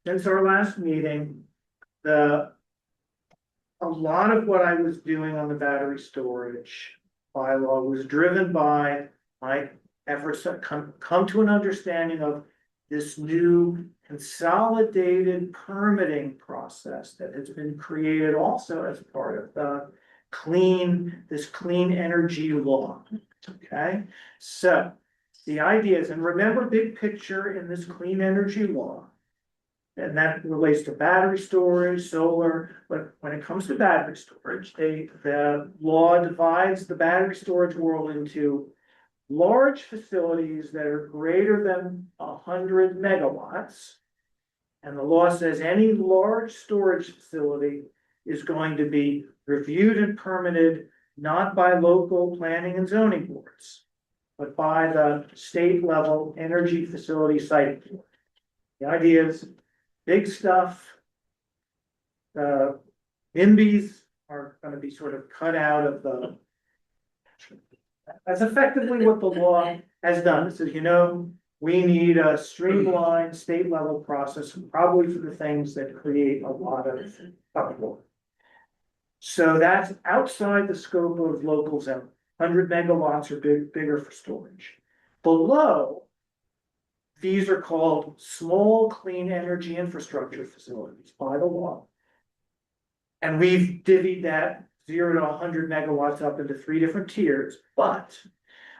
since our last meeting, a lot of what I was doing on the battery storage bylaw was driven by my efforts to come to an understanding of this new consolidated permitting process that has been created also as part of the this clean energy law. Okay, so the idea is, and remember big picture in this clean energy law. And that relates to battery storage, solar, but when it comes to battery storage, the law divides the battery storage world into large facilities that are greater than 100 megawatts. And the law says any large storage facility is going to be reviewed and permitted not by local planning and zoning boards, but by the state level energy facility site board. The idea is big stuff. NIMBYs are gonna be sort of cut out of the. That's effectively what the law has done. It says, we need a streamlined state level process, probably for the things that create a lot of uproar. So that's outside the scope of local zone. 100 megawatts or bigger for storage. Below, these are called small clean energy infrastructure facilities by the law. And we've divvied that 0 to 100 megawatts up into 3 different tiers, but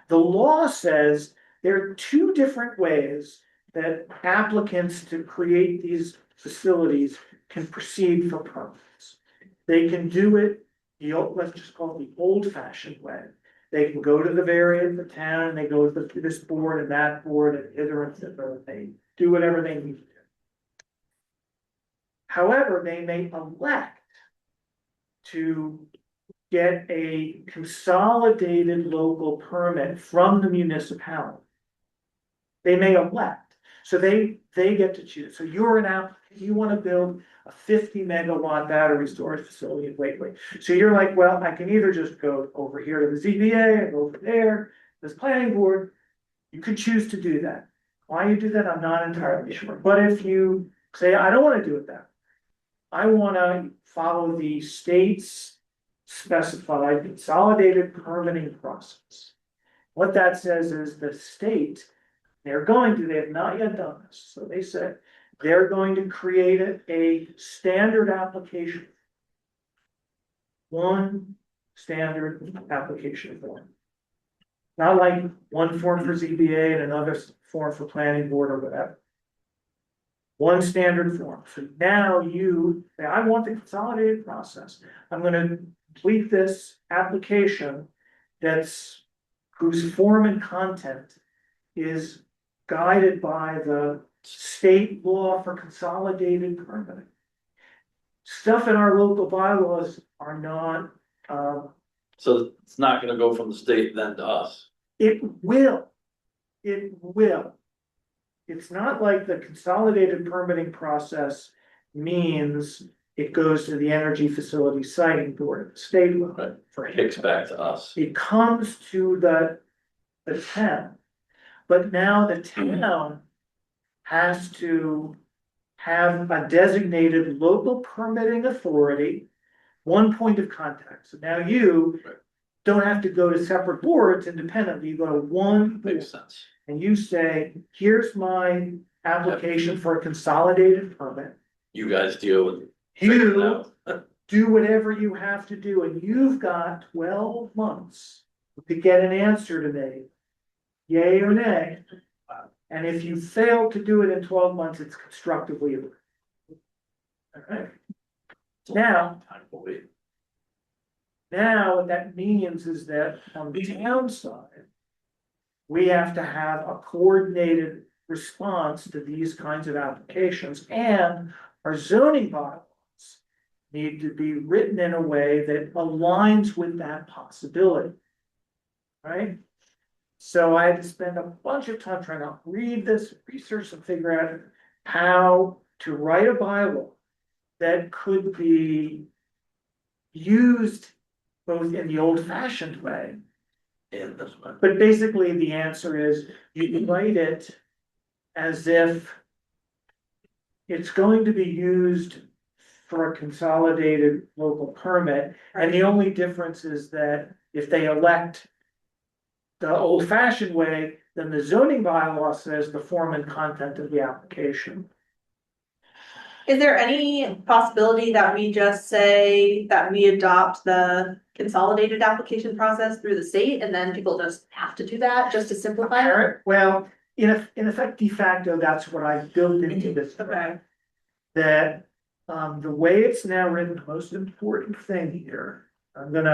the law says there are 2 different ways that applicants to create these facilities can proceed for permits. They can do it let's just call it the old fashioned way. They can go to the variant, the town, and they go to this board and that board and hither and thither. They do whatever they need to do. However, they may elect to get a consolidated local permit from the municipality. They may elect, so they get to choose. So you're an applicant, you want to build a 50 megawatt battery storage facility in Whately. So you're like, well, I can either just go over here to the ZBA and over there, this planning board. You could choose to do that. Why you do that, I'm not entirely sure. But if you say, I don't want to do it that way, I want to follow the state's specified consolidated permitting process. What that says is the state, they have not yet done this. So they said they're going to create a standard application. One standard application form. Not like one form for ZBA and another form for planning board or whatever. One standard form. So now you say, I want the consolidated process. I'm gonna complete this application whose form and content is guided by the state law for consolidated permitting. Stuff in our local bylaws are not, So it's not gonna go from the state then to us. it will. It's not like the consolidated permitting process means it goes to the energy facility siting board at the state level. Right. For Kicks back to us. It comes to the town, but now the town has to have a designated local permitting authority, one point of contact. So now you Right. don't have to go to separate boards independently, you go to one board. Makes sense. And you say, here's my application for a consolidated permit. You guys deal with. figuring it You out. do whatever you have to do, and you've got 12 months to get an answer to me. Yay or nay. And if you fail to do it in 12 months, it's constructively approved. Alright. Now, Time to wait. Now, what that means is that on the town side, we have to have a coordinated response to these kinds of applications, and our zoning bylaws need to be written in a way that aligns with that possibility. Right? So I had to spend a bunch of time trying to read this, research, and figure out how to write a bylaw that could be used both in the old fashioned way. And this one. But basically, the answer is you write it as if it's going to be used for a consolidated local permit. And the only difference is that if they elect the old fashioned way, then the zoning bylaw says the form and content of the application. Is there any possibility that we just say that we adopt the consolidated application process through the state and then people just have to do that just to simplify it? Well, in effect, de facto, that's what I built into this. Okay. That the way it's now written, the most important thing here, I want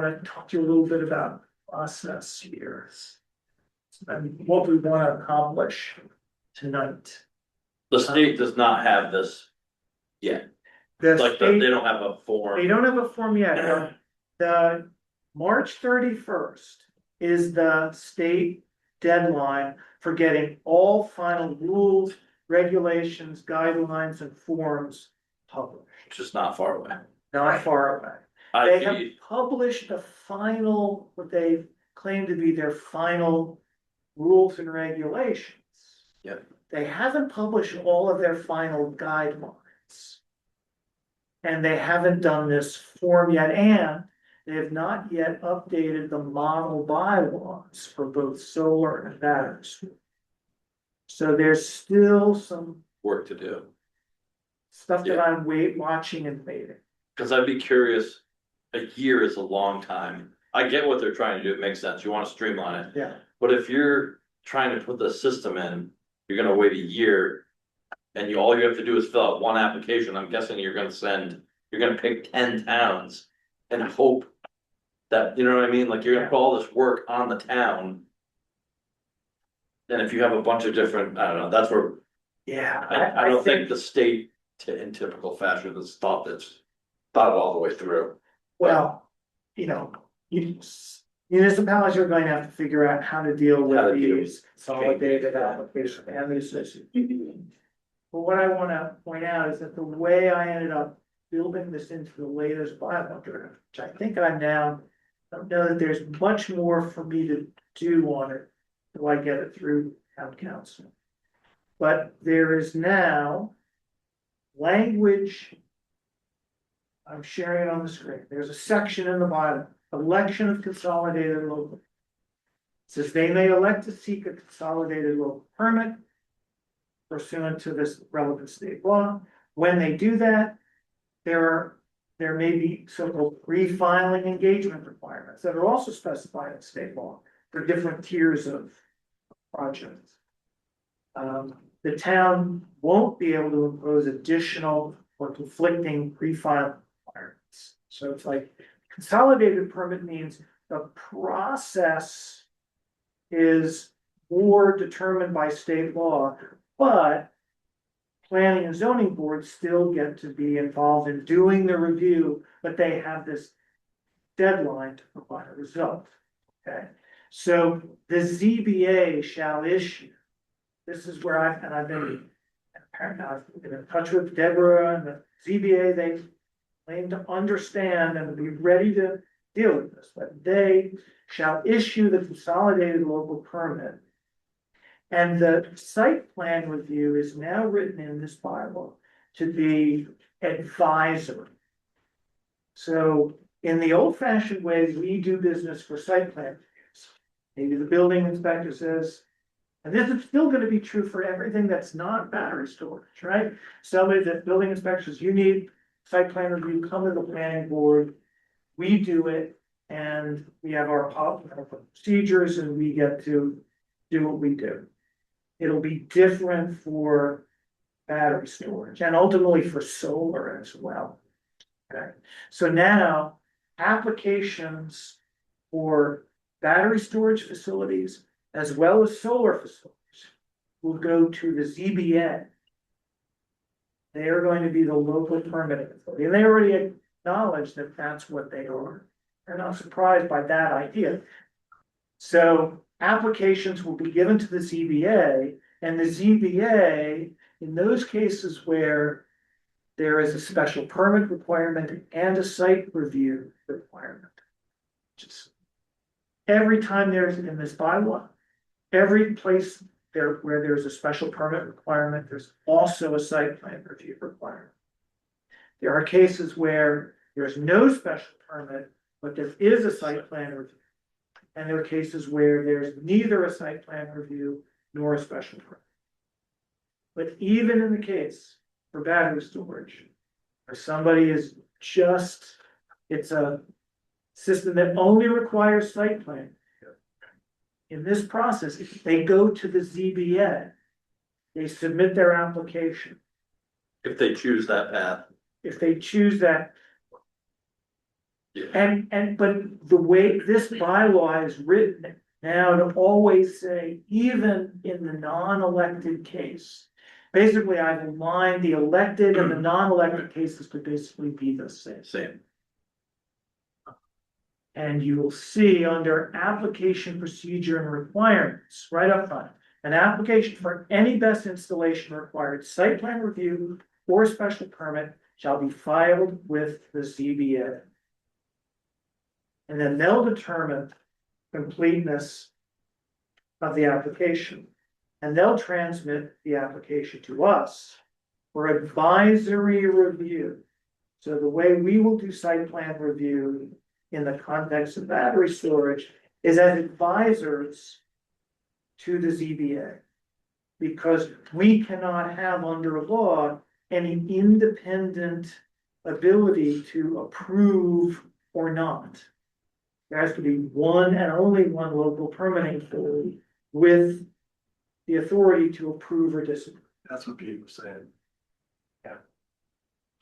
to talk to you a little bit about process here. And what we want to accomplish tonight. The state does not have this yet. The Like, state, they don't have a form. they don't have a form yet. The March 31st is the state deadline for getting all final rules, regulations, guidelines, and forms published. Which is not far away. Not far away. They have I, published the final, what they claim to be their final rules and regulations. Yep. They haven't published all of their final guidelines. And they haven't done this form yet, and they have not yet updated the model bylaws for both solar and batteries. So there's still some work to do, stuff that Yeah. I'm watching and waiting. cause I'd be curious, a year is a long time. I get what they're trying to do, it makes sense, you wanna streamline it. Yeah. But if you're trying to put the system in, you're gonna wait a year. And all you have to do is fill out one application, I'm guessing you're gonna pick 10 towns. And hope that, you know what I mean, like you're gonna put all this work on the town. And if you have a bunch of different, I don't know, that's where, Yeah. I don't think the state, in typical fashion, has thought it all the way through. Well, municipalities are going to have to figure out how to deal How to with deal these consolidated applications and these. But what I wanna point out is that the way I ended up building this into the latest bylaw draft, which I think I'm now. I don't know that there's much more for me to do on it till I get it through town council. But there is now language. I'm sharing it on the screen. There's a section in the bylaw, election of consolidated local. It says they may elect to seek a consolidated local permit pursuant to this relevant state law. When they do that, there may be so-called pre-filing engagement requirements that are also specified in state law for different tiers of projects. The town won't be able to impose additional or conflicting pre-filing requirements. So it's like consolidated permit means the process is more determined by state law, but planning and zoning boards still get to be involved in doing the review, but they have this deadline to provide a result. Okay, so the ZBA shall issue. This is where I've been in touch with Deborah and the ZBA. They claim to understand and be ready to deal with this, but they shall issue the consolidated local permit. And the site plan review is now written in this bylaw to be advisory. So in the old fashioned way we do business for site plan reviews, maybe the building inspector says, and this is still gonna be true for everything that's not battery storage, right? Somebody that building inspectors, you need site plan review, come to the planning board, we do it, and we have our procedures and we get to do what we do. It'll be different for battery storage and ultimately for solar as well. Okay, so now applications for battery storage facilities as well as solar facilities will go to the ZBA. They are going to be the local permitting authority, and they already acknowledge that that's what they are. They're not surprised by that idea. So applications will be given to the ZBA, and the ZBA, in those cases where there is a special permit requirement and a site review requirement. Just every time there's in this bylaw, every place there where there's a special permit requirement, there's also a site plan review requirement. There are cases where there's no special permit, but there is a site plan review. And there are cases where there's neither a site plan review nor a special permit. But even in the case for battery storage, where somebody is just, it's a system that only requires site plan. In this process, if they go to the ZBA, they submit their application. If they choose that path. If they choose that. Yeah. But the way this bylaw is written now to always say, even in the non-elected case, basically I've aligned the elected and the non-elected cases to basically be the same. Same. And you will see under application procedure and requirements, right up front. An application for any best installation required site plan review or special permit shall be filed with the ZBA. And then they'll determine completeness of the application. And they'll transmit the application to us for advisory review. So the way we will do site plan review in the context of battery storage is as advisors to the ZBA. Because we cannot have under law any independent ability to approve or not. There has to be one and only one local permitting authority with the authority to approve or disapprove. That's what Pete was saying. Yeah.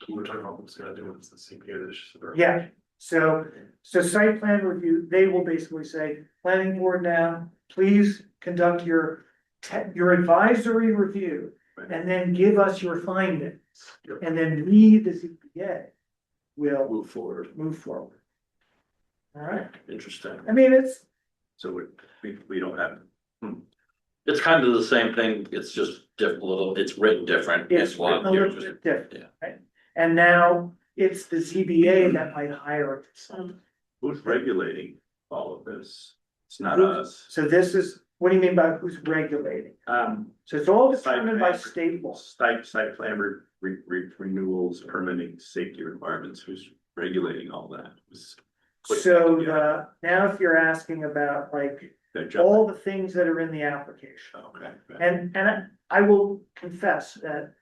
We're talking about what's gonna do with the CPA this year. Yeah, so site plan review, they will basically say, planning board now, please conduct your advisory review. And then give us your findings, and then we, the ZBA, will Move forward. move forward. All right, Interesting. I mean, it's, So we don't have. It's kind of the same thing, it's just it's written different. it's a lot a little just- bit different, yeah. right? And now it's the ZBA that might hire a consultant. Who's regulating all of this? It's not us. So this is, what do you mean by who's regulating? So it's all determined by state law. Site plan renewals, permitting, safety requirements, who's regulating all that? So now if you're asking about like all the things that are in the application. Okay. And I will confess that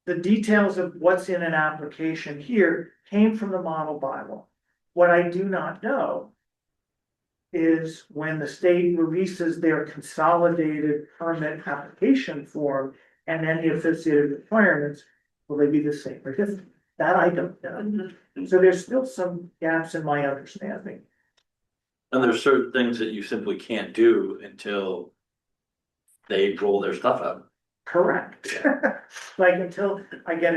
the details of what's in an application here came from the model bylaw. What I do not know is when the state releases their consolidated permit application form and then the associated requirements, will they be the same or different? That I don't know. So there's still some gaps in my understanding. And there's certain things that you simply can't do until they roll their stuff out. Correct. Like until I get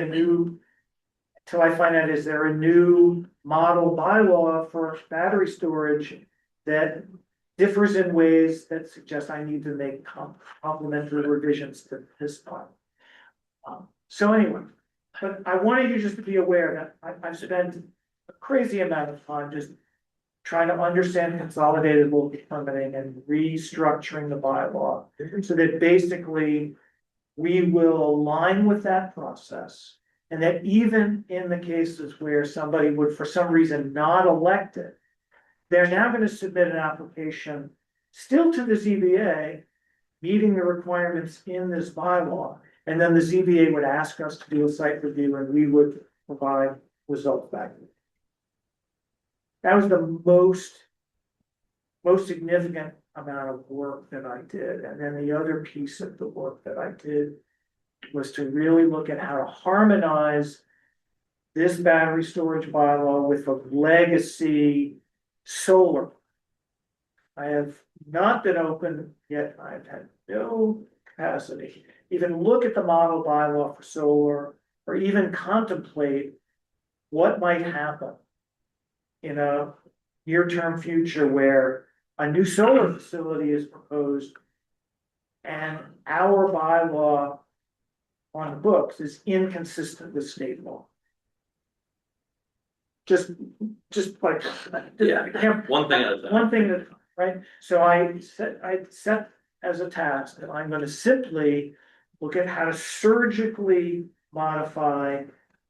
till I find out, is there a new model bylaw for battery storage that differs in ways that suggest I need to make complementary revisions to this part. So anyway, but I wanted you just to be aware that I've spent a crazy amount of time just trying to understand consolidated local permitting and restructuring the bylaw so that basically we will align with that process. And that even in the cases where somebody would, for some reason, not elect it, they're now going to submit an application still to the ZBA, meeting the requirements in this bylaw. And then the ZBA would ask us to do a site review and we would provide results back. That was the most significant amount of work that I did. And then the other piece of the work that I did was to really look at how to harmonize this battery storage bylaw with a legacy solar. I have not been open yet. I've had no capacity. Even look at the model bylaw for solar or even contemplate what might happen in a near-term future where a new solar facility is proposed and our bylaw on the books is inconsistent with state law. Just like. Yeah, one thing at a time. One thing that, right, so I set as a task that I'm gonna simply look at how to surgically modify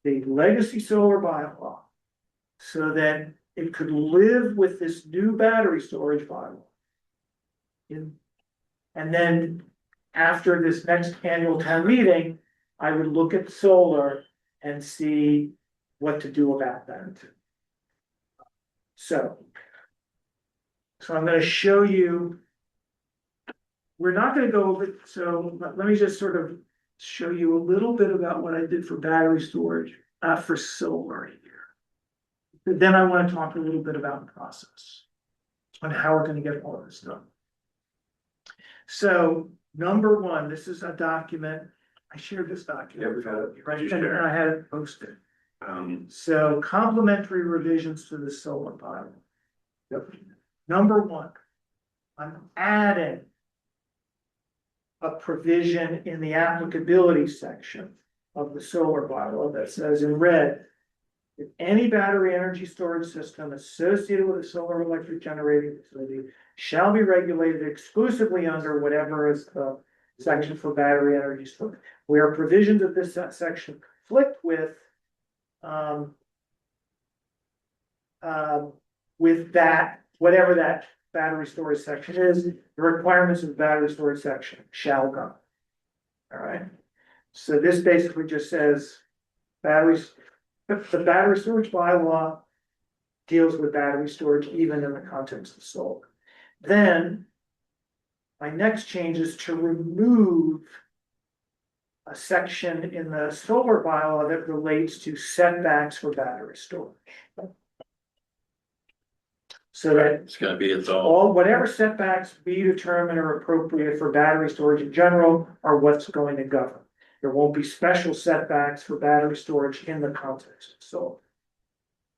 the legacy solar bylaw. So that it could live with this new battery storage bylaw. And then after this next annual town meeting, I would look at solar and see what to do about that. So I'm gonna show you. We're not gonna go over, so let me just sort of show you a little bit about what I did for battery storage, for solar here. But then I want to talk a little bit about the process and how we're gonna get all of this done. So number one, this is a document I shared this Yeah, document, we've had it. right, You and shared. I had it posted. Um, So complementary revisions to the solar bylaw. Yep. Number one, I'm adding a provision in the applicability section of the solar bylaw that says in red, if any battery energy storage system associated with a solar electric generating facility shall be regulated exclusively under whatever is the section for battery energy storage. Where provisions of this section conflict um, with that, whatever that battery storage section is, the requirements of the battery storage section shall go. All right, so this basically just says batteries, the battery storage bylaw deals with battery storage even in the context of solar. Then my next change is to remove a section in the solar bylaw that relates to setbacks for battery storage. So that It's gonna be its own. all, whatever setbacks be determined are appropriate for battery storage in general are what's going to govern. There won't be special setbacks for battery storage in the context of solar.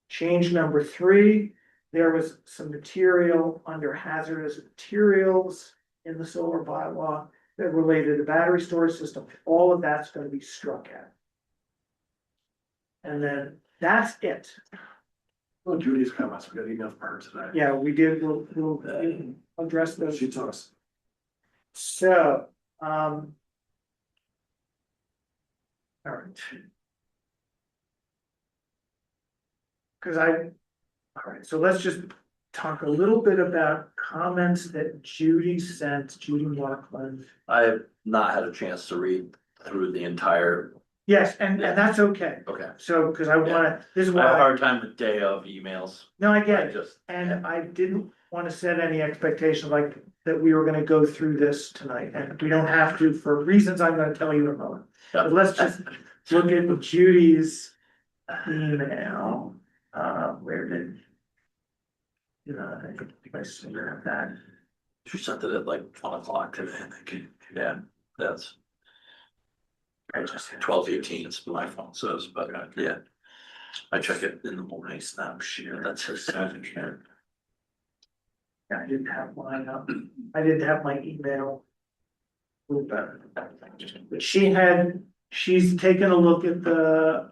Change number 3, there was some material under hazardous materials in the solar bylaw that related to battery storage system. All of that's going to be struck out. And then that's it. Well, Judy's comments, we got email from her today. Yeah, we did, we'll address those. She told us. So, all right. Cause all right, so let's just talk a little bit about comments that Judy sent, Judy Markland. I have not had a chance to read through the entire, Yes, and that's okay. okay. So, cause I wanna, this is I have a why, hard time with day of emails. no, I I get it. just, And I didn't wanna set any expectation like that we were gonna go through this tonight, and we don't have to for reasons I'm gonna tell you in a moment. But let's just look at Judy's email, where did? I think I still have that. she sent it at like 1 o'clock today, I think. Yeah, that's I just 12:18, it's my phone says, but yeah. I check it in the morning, snap share, that's his. Yeah, I didn't have mine up. I didn't have my email. But she's taken a look at the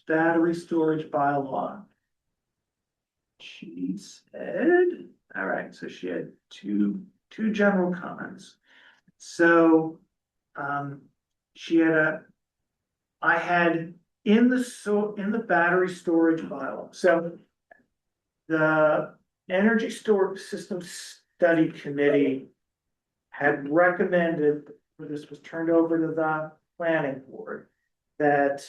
battery storage bylaw. She said, all right, so she had two general comments. So, she had I had in the battery storage bylaw, so the Energy Storage System Study Committee had recommended, this was turned over to the planning board, that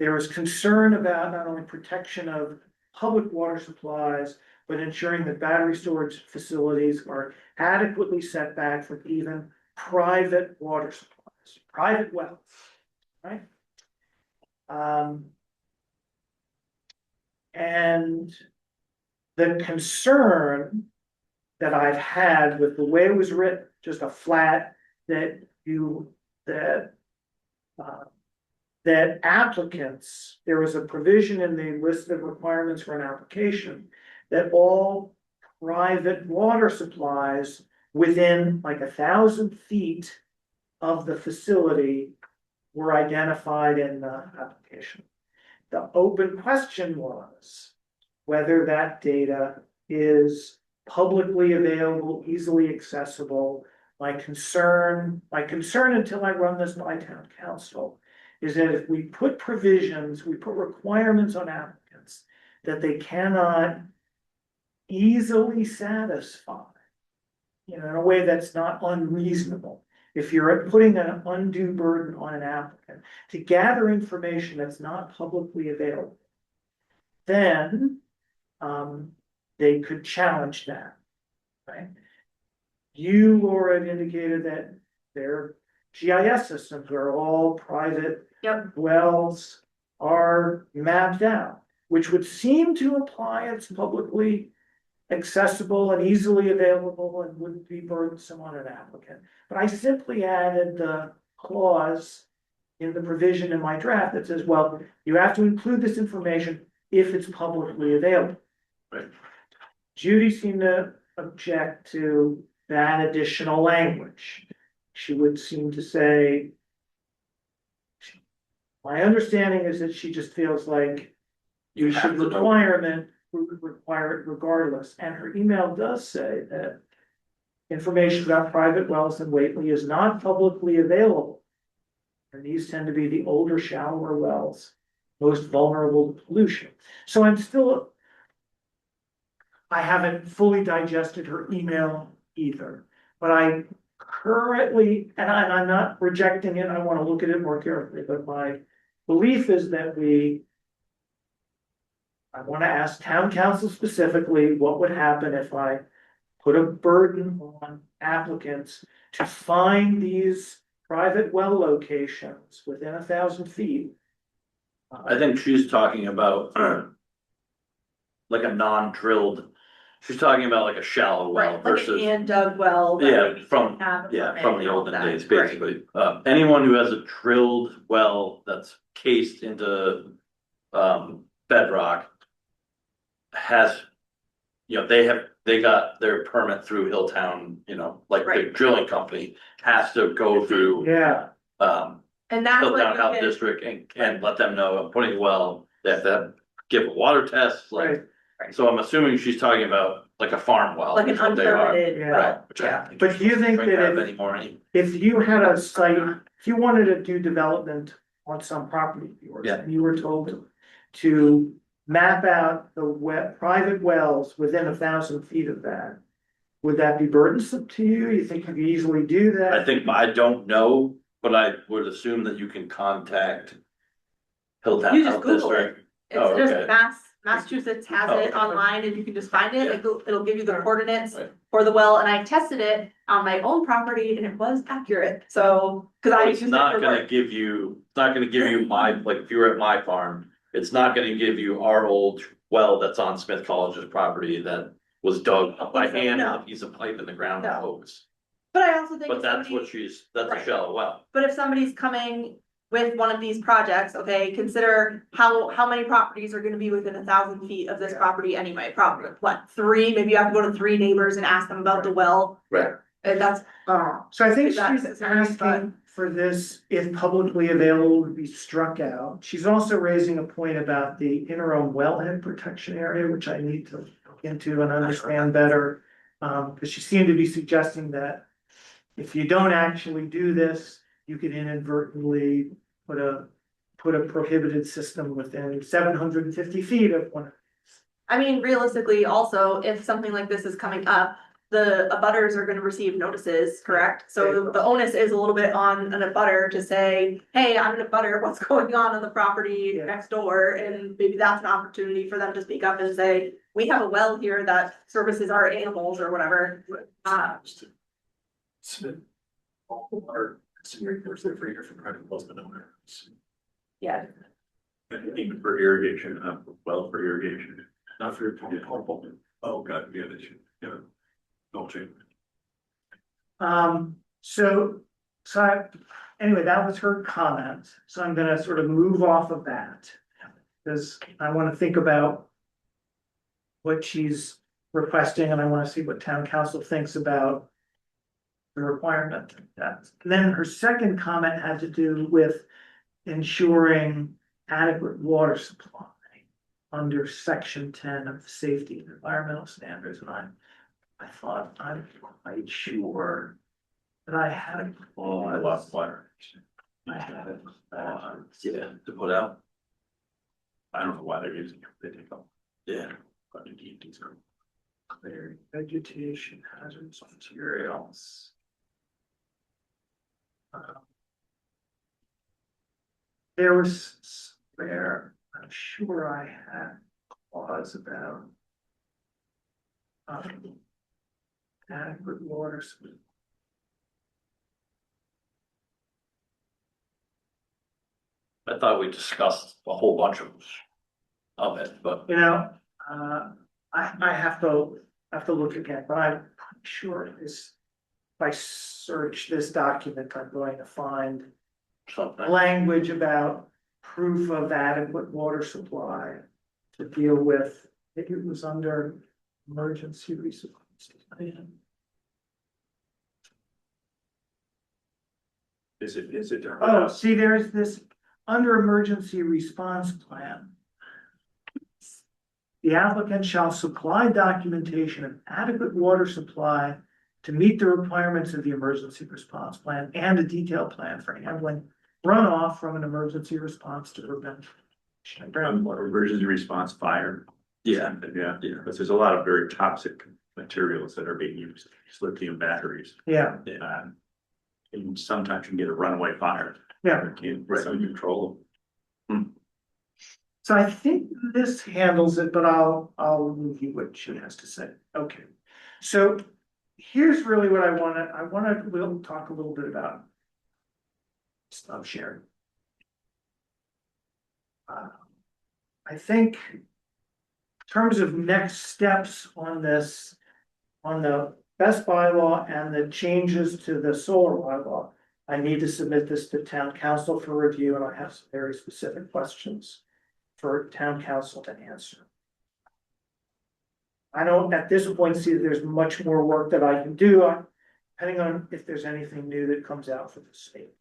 there was concern about not only protection of public water supplies, but ensuring that battery storage facilities are adequately set back from even private water supplies, private wells, right? And the concern that I've had with the way it was written, just a flat that applicants, there was a provision in the list of requirements for an application that all private water supplies within like 1,000 feet of the facility were identified in the application. The open question was whether that data is publicly available, easily accessible. My concern until I run this by town council is that if we put provisions, we put requirements on applicants that they cannot easily satisfy, in a way that's not unreasonable. If you're putting an undue burden on an applicant to gather information that's not publicly available, then they could challenge that, right? You, Laura, had indicated that their GIS systems are all private. Yep. Wells are mapped out, which would seem to imply it's publicly accessible and easily available and wouldn't be burdensome on an applicant. But I simply added the clause in the provision in my draft that says, well, you have to include this information if it's publicly available. Right. Judy seemed to object to that additional language. She would seem to say, my understanding is that she just feels like You you have should to know. require it regardless, and her email does say that information about private wells in Whately is not publicly available. And these tend to be the older, shallower wells, most vulnerable to pollution. So I haven't fully digested her email either, but I currently, and I'm not rejecting it, I want to look at it more carefully, but my belief is that I want to ask town council specifically, what would happen if I put a burden on applicants to find these private well locations within 1,000 feet? I think she's talking about like a non-drilled, she's talking about like a shallow well Right, like an versus. hand dug well. that Yeah, we from, have a yeah, permit from and the all olden that. days, Right. basically. Anyone who has a drilled well that's cased into bedrock has, they got their permit through Hilltown, like the Right. drilling company has to go through Yeah, And that's Hilltown what Health you can, District and let them know I'm putting a well, they have to give a water test, right, so I'm assuming she's talking about like a farm well. like an is what they are. unpermitted Yeah. well, Right, which I yeah. don't think. But do you think Trying to that have if- anymore. if you had a site, if you wanted to do development on some property of yours, Yeah. and you were told to map out the private wells within 1,000 feet of that, would that be burdensome to you? You think you could easily do that? I don't know, but I would assume that you can contact Hilltown You just Health Google it. District. Oh, It's just okay. Massachusetts has Oh, it okay. online and you can just find it, Yeah. it'll give you the coordinates Right. for the well, and I tested it on my own property and it was accurate, so, cause I It's used it not for gonna work. give you, it's not gonna give you like, if you were at my farm, it's not gonna give you our old well that's on Smith College's property that was dug by hand with a piece of pipe in the ground and No. hose. But I also think. But if that's somebody- that's a Right. shallow well. But if somebody's coming with one of these projects, okay, consider how many properties are gonna be within 1,000 feet of this property anyway, probably, what, 3, maybe you have to go to 3 neighbors and ask them about the well. Right. And that's, So I think Is that she's necessary? asking for this, if publicly available, would be struck out. She's also raising a point about the interim wellhead protection area, which I need to look into and understand better. Because she seemed to be suggesting that if you don't actually do this, you could inadvertently put a prohibited system within 750 feet of one. I mean, realistically, also, if something like this is coming up, the abutters are gonna receive notices, correct? So the onus is a little bit on an abutter to say, hey, I'm an abutter, what's going on the property Yeah. next door? And maybe that's an opportunity for them to speak up and say, we have a well here that services our animals or whatever. Smith. Or senior course there for years for private wells, but nowhere. Yeah, Even for irrigation, well for irrigation. Not for your pump. Oh, God, yeah, they should, don't change. Anyway, that was her comment, so I'm gonna sort of move off of that. Cause I wanna think about what she's requesting, and I wanna see what town council thinks about the requirement. And then her second comment had to do with ensuring adequate water supply under section 10 of the safety and environmental standards, and I thought I'm quite sure that I had a I lost clause. water. I had a clause. Yeah, to put out, I don't know why they're using it, they take them. yeah. But to keep these going. Clearing vegetation, hazardous materials. There was where I'm sure I had a clause about adequate water supply. I thought we discussed a whole bunch of it, but You know, I have to look again, but I'm pretty sure if I search this document, I'm going to find Something. language about proof of adequate water supply to deal with, I think it was under emergency response plan. Is it? Oh, see, there's this, under emergency response plan. The applicant shall supply documentation of adequate water supply to meet the requirements of the emergency response plan and a detailed plan for handling runoff from an emergency response to prevent groundwater. Emergency response fire. Yeah, Yeah, yeah. because there's a lot of very toxic materials that are being used, lithium batteries. Yeah, And sometimes you can get a runaway fire. yeah. You can't control So I think this handles it, but I'll review what she has to say. Okay. So here's really what we'll talk a little bit about. Stop sharing. I think in terms of next steps on this, on the best bylaw and the changes to the solar bylaw, I need to submit this to town council for review, and I have some very specific questions for town council to answer. I don't at this point see that there's much more work that I can do, depending on if there's anything new that comes out for the state.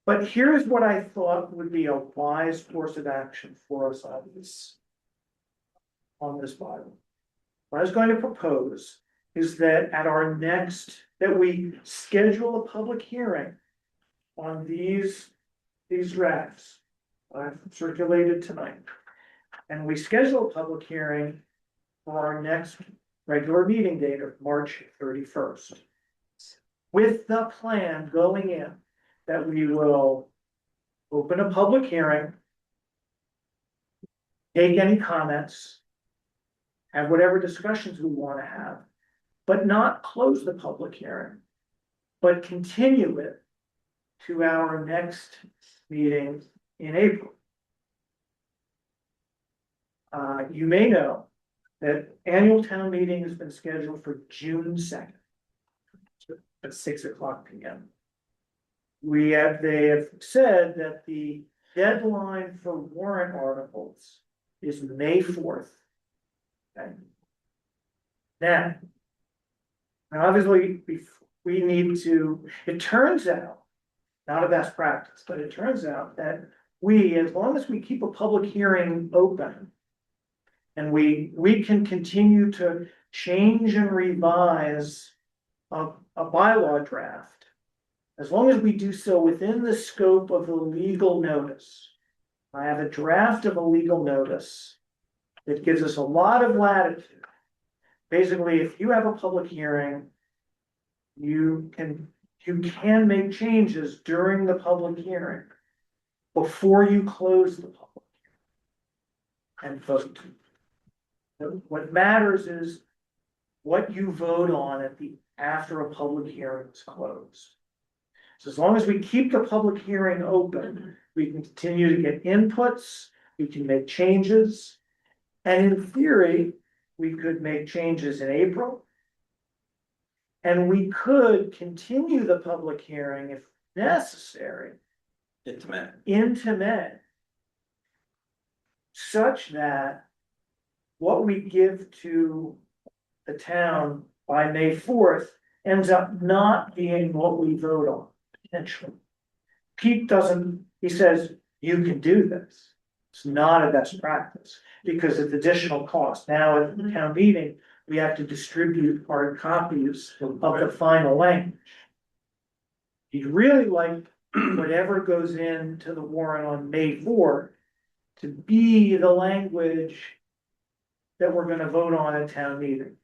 But here's what I thought would be a wise course of action for us on this bylaw. What I was going to propose is that that we schedule a public hearing on these drafts I've circulated tonight. And we schedule a public hearing for our next regular meeting date of March 31st. With the plan going in that we will open a public hearing, take any comments, have whatever discussions we want to have, but not close the public hearing, but continue it to our next meeting in April. You may know that annual town meeting has been scheduled for June 2nd at 6:00 p.m. They have said that the deadline for warrant articles is May 4th. Okay. Now, obviously, we need to, it turns out, not a best practice, but it turns out that as long as we keep a public hearing open, and we can continue to change and revise a bylaw draft, as long as we do so within the scope of the legal notice. I have a draft of a legal notice that gives us a lot of latitude. Basically, if you have a public hearing, you can make changes during the public hearing before you close the public hearing and vote. What matters is what you vote on after a public hearing is closed. So as long as we keep the public hearing open, we can continue to get inputs, we can make changes. And in theory, we could make changes in April. And we could continue the public hearing if necessary into May. Such that what we give to the town by May 4th ends up not being what we vote on, potentially. Pete he says, you can do this. It's not a best practice because of additional cost. Now at the town meeting, we have to distribute hard copies of the final language. You'd really like whatever goes into the warrant on May 4th to be the language that we're gonna vote on at town meeting.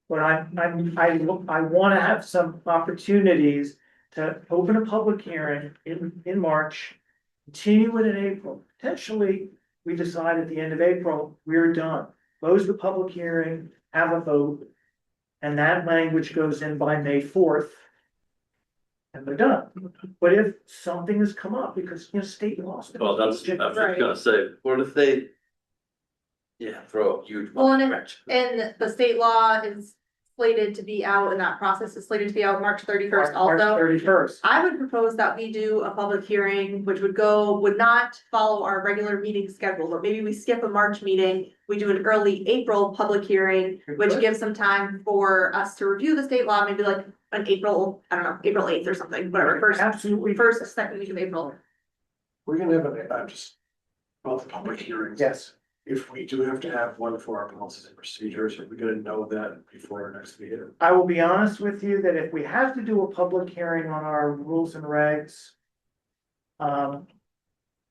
But I wanna have some opportunities to open a public hearing in March, continue it in April. Potentially, we decide at the end of April, we're done. Close the public hearing, have a vote, and that language goes in by May 4th. And they're done. But if something has come up, because state laws. Well, I was just gonna say, what if they? Yeah, throw a huge. Well, wrench. and the state law is slated to be out and that process is slated to be out March 31st March also. 31st. I would propose that we do a public hearing, which would not follow our regular meeting schedule, but maybe we skip a March meeting. We do an early April public hearing, which Good. gives some time for us to review the state law, maybe like an April, I don't know, April 8th or something, whatever, Absolutely. first, second week of April. We're gonna have I'm just, about the public hearings. Yes. If we do have to have one for our policies and procedures, are we gonna know that before our next meeting? I will be honest with you that if we have to do a public hearing on our rules and regs,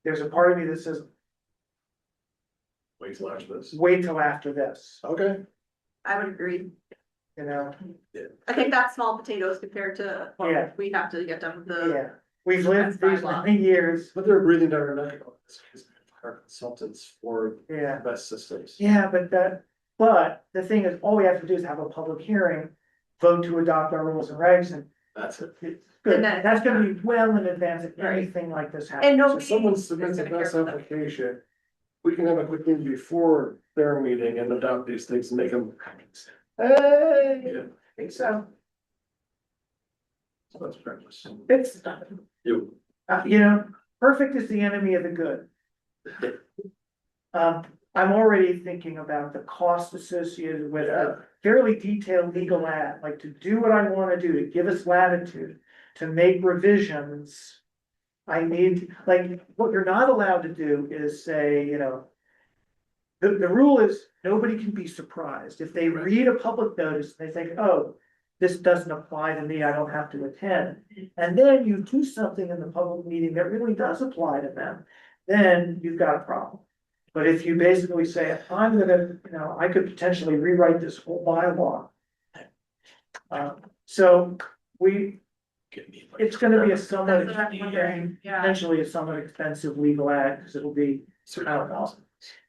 there's a part of me that says, Wait till after this. wait till after this, Okay. I would agree. you know? I think that's small potatoes compared to Yeah. what we have to get done with the. Yeah, we've lived That's these by law. many years, But they're breathing down our neck about this, because our consultants for yeah. best systems. Yeah, but the thing is, all we have to do is have a public hearing, vote to adopt our rules and regs, and That's it. it's good. And then- That's gonna be well in advance if Right. anything like this happens. And no. So if someone meeting is submits a gonna best care for them. application, we can have a quick meeting before their meeting and adopt these things and make them. Hey, Yeah, I think so. so that's practice. It's, You, you know, perfect is the enemy of the good. I'm already thinking about the cost associated with a fairly detailed legal ad, like to do what I wanna do, to give us latitude, to make revisions. I need, like, what you're not allowed to do is say, you know. The rule is, nobody can be surprised, if they read a public notice, they think, oh, this doesn't apply to me, I don't have to attend. And then you do something in the public meeting that really does apply to them, then you've got a problem. But if you basically say, I'm gonna, you know, I could potentially rewrite this whole bylaw. So it's gonna be a somewhat, That's what I'm wondering, yeah. potentially a somewhat expensive legal ad, because it'll be $200,000.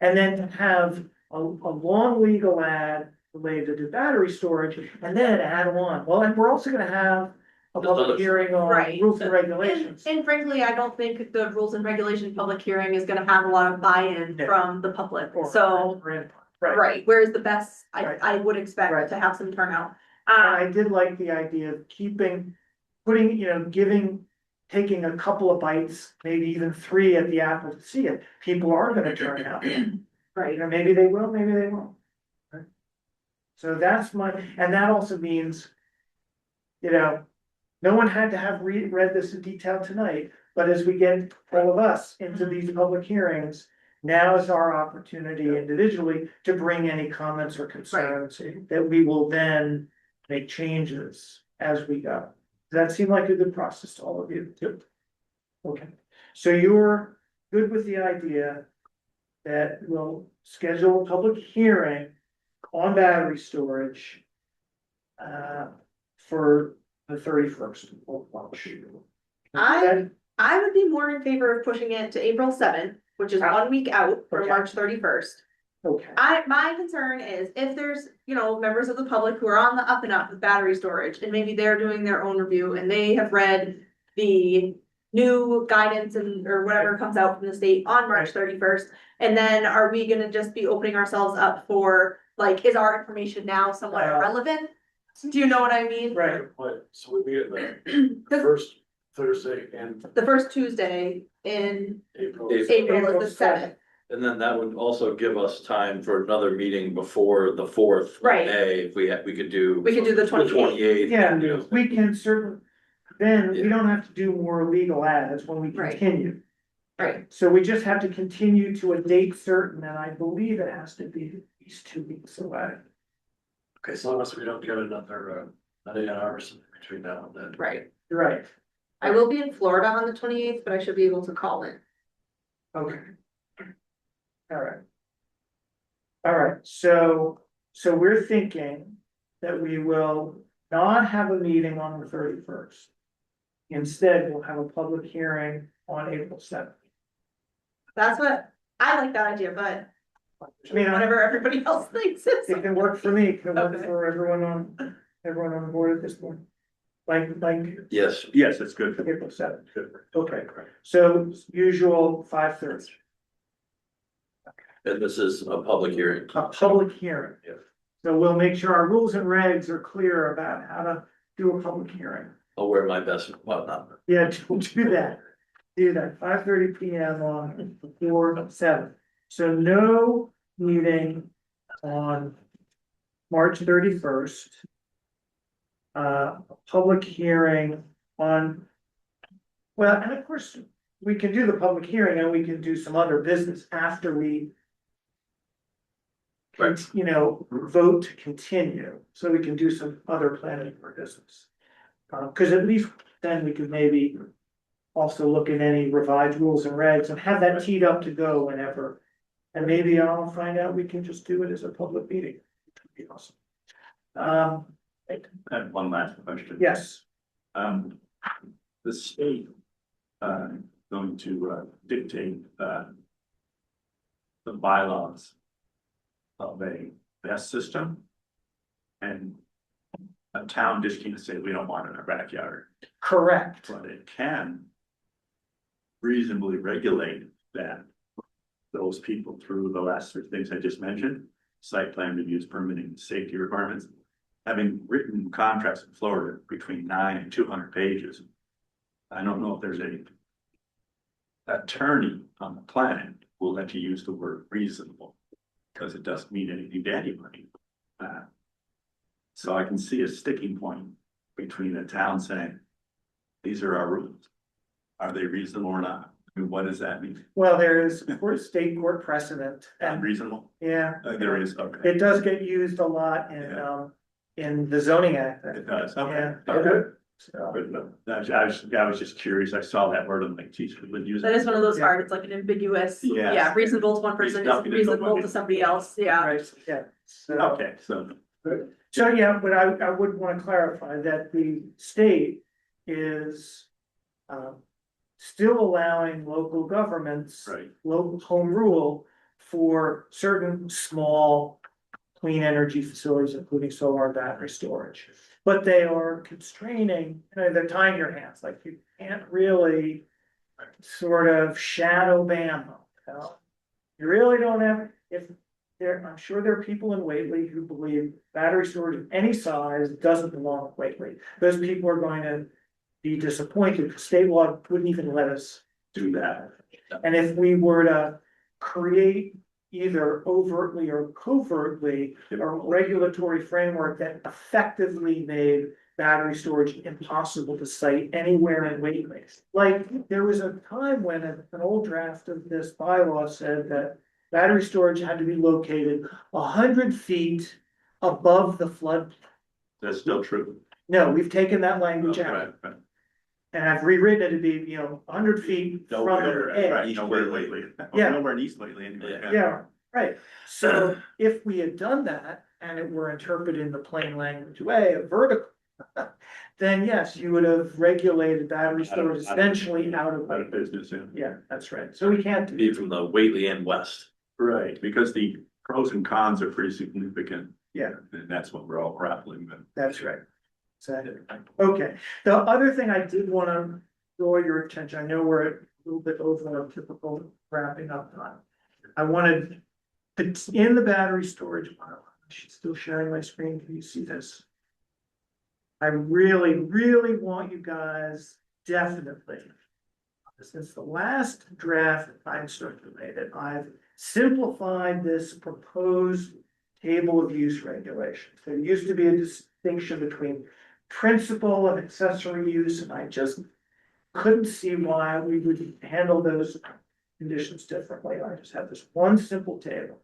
And then to have a long legal ad related to battery storage, and then add on, well, and we're also gonna have a public hearing on Right. rules and regulations. And frankly, I don't think the rules and regulation public hearing is gonna have a lot of buy-in No. from the public, Or- so, Right. right, whereas the best, Right. I would expect Right. to have some turnout. And I did like the idea of putting, you know, taking a couple of bites, maybe even 3 at the apple to see it. People are gonna turn out. You Right, know, maybe they will, maybe they won't. Right. So that's and that also means, you know, no one had to have read this in detail tonight, but as we get all of us into these public hearings, now is our opportunity individually to bring any comments or concerns that we will then make changes as we go. Does that seem like a good process to all of you? Yep. Okay, so you're good with the idea that we'll schedule a public hearing on battery storage for the 31st of March. I would be more in favor of pushing it to April 7th, which is 1 week out from Okay. March 31st. Okay, My concern is if there's, you know, members of the public who are on the up and up with battery storage, and maybe they're doing their own review and they have read the new guidance or whatever comes out from the state on March 31st. And then are we gonna just be opening ourselves up for, like, is our information now somewhat irrelevant? Do you know what I mean? right, So we meet the first Thursday and The first Tuesday in April. April is the 7th. and then that would also give us time for another meeting before the 4th. Right. May, if we could do. We could do the 28th. 28th. yeah, we can certainly, then we Yeah. don't have to do more legal ads when we Right. continue. Right. So we just have to continue to a date certain, and I believe it has to be at least 2 weeks away. Okay, so unless we don't get another 8 hours between now and then. Right. You're right, I will be in Florida on the 28th, but I should be able to call in. okay. All right. All right, so we're thinking that we will not have a meeting on the 31st. Instead, we'll have a public hearing on April 7th. That's what, I like that idea, but I mean, whatever everybody else thinks is. it can work for me, it can work Okay. for everyone on the board at this point. Like Yes, Yes, it's good. April 7th, Good. okay, so usual 5:30, and this is a public hearing. a public hearing. Yeah. So we'll make sure our rules and regs are clear about how to do a public hearing. I'll wear my best, well, not. Yeah, do that. Do that, 5:30 PM on 4/7. So no meeting on March 31st. Public hearing on. Well, and of course, we can do the public hearing and we can do some other business after we. Right. You know, vote to continue, so we can do some other planning for business. Cause at least then we could maybe also look at any revised rules and regs and have that teed up to go whenever. And maybe I'll find out we can just do it as a public meeting. That'd be awesome. I have one last question. Yes, The state, going to dictate, the bylaws of a best system. And a town just can't say, we don't want it in our backyard, correct. but it can reasonably regulate that. Those people through the last three things I just mentioned, site plan reviews, permitting, safety requirements. Having written contracts in Florida between 9 and 200 pages. I don't know if there's any attorney on the planet who will let you use the word reasonable, because it doesn't mean anything to anybody. So I can see a sticking point between a town saying, these are our rules. Are they reasonable or not? I mean, what does that mean? Well, there is, of course, state court precedent, and Unreasonable? yeah, There is, okay. it does get used a lot in the zoning act. It does, okay. Yeah. Okay. So, Good enough. I was just curious. I saw that word and like, geez, we would use it. That is one of those hard, it's like an ambiguous, Yes. yeah, reasonable to one person Stuff is you didn't know reasonable about. to somebody else, yeah. right, yeah. So, Okay, so, so yeah, but I would want to clarify that the state is still allowing local governments, right, local home rule for certain small clean energy facilities, including solar and battery storage. But they are constraining, they're tying your hands, like you can't really sort of shadow ban them, you know? You really don't have, I'm sure there are people in Whately who believe battery storage of any size doesn't belong in Whately. Those people are going to be disappointed, because state law wouldn't even let us do that. And if we were to create either overtly or covertly a regulatory framework that effectively made battery storage impossible to site anywhere in Whately. Like, there was a time when an old draft of this bylaw said that battery storage had to be located 100 feet above the flood. that's still true. No, we've taken that language out, Right, right. and I've rewritten it to be, 100 feet from Nowhere, the Right, edge. nowhere lately. Yeah. Nowhere in East lately anyway. Yeah, right. So if we had done that and it were interpreted in the plain language way, a vertical, then yes, you would have regulated battery storage essentially out Out of of. business, yeah. Yeah, that's right. So we can't do. Be from the Whately and West. Right, because the pros and cons are pretty significant. Yeah. And that's what we're all grappling with. That's right. Exactly. Okay, the other thing I did want to draw your attention, I know we're a little bit over our typical wrapping up time. I wanted, it's in the battery storage pile. She's still sharing my screen. Can you see this? I really, really want you guys definitely, since the last draft I circulated, I've simplified this proposed table of use regulations. There used to be a distinction between principal and accessory use, and I just couldn't see why we would handle those conditions differently. I just have this one simple table.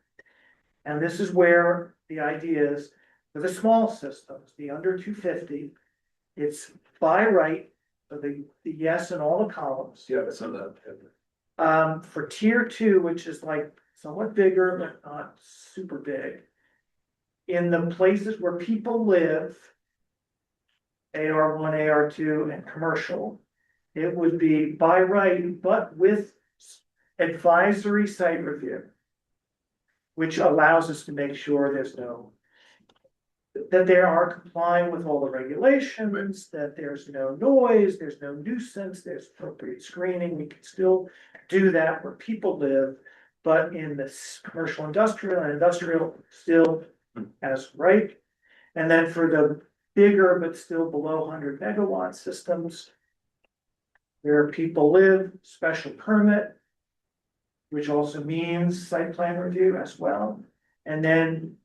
And this is where the idea is, for the small systems, the under 250, it's by right, so the yes in all the columns. Yeah, that's on that. For tier 2, which is like somewhat bigger, but not super big. In the places where people live, AR1, AR2, and commercial, it would be by right, but with advisory site review. Which allows us to make sure there's that they are complying with all the regulations, that there's no noise, there's no nuisance, there's appropriate screening. We can still do that where people live, but in this commercial industrial and industrial, still as right. And then for the bigger but still below 100 megawatt systems, where people live, special permit, which also means site plan review as well. And then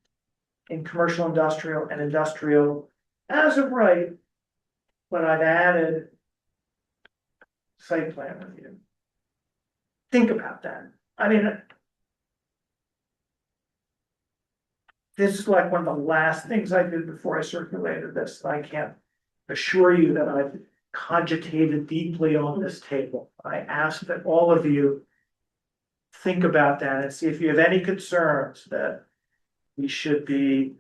in commercial, industrial, and industrial as of right, but I've added site plan review. Think about that. I mean, this is like one of the last things I did before I circulated this. I can't assure you that I've cogitated deeply on this table. I ask that all of you think about that and see if you have any concerns that we should be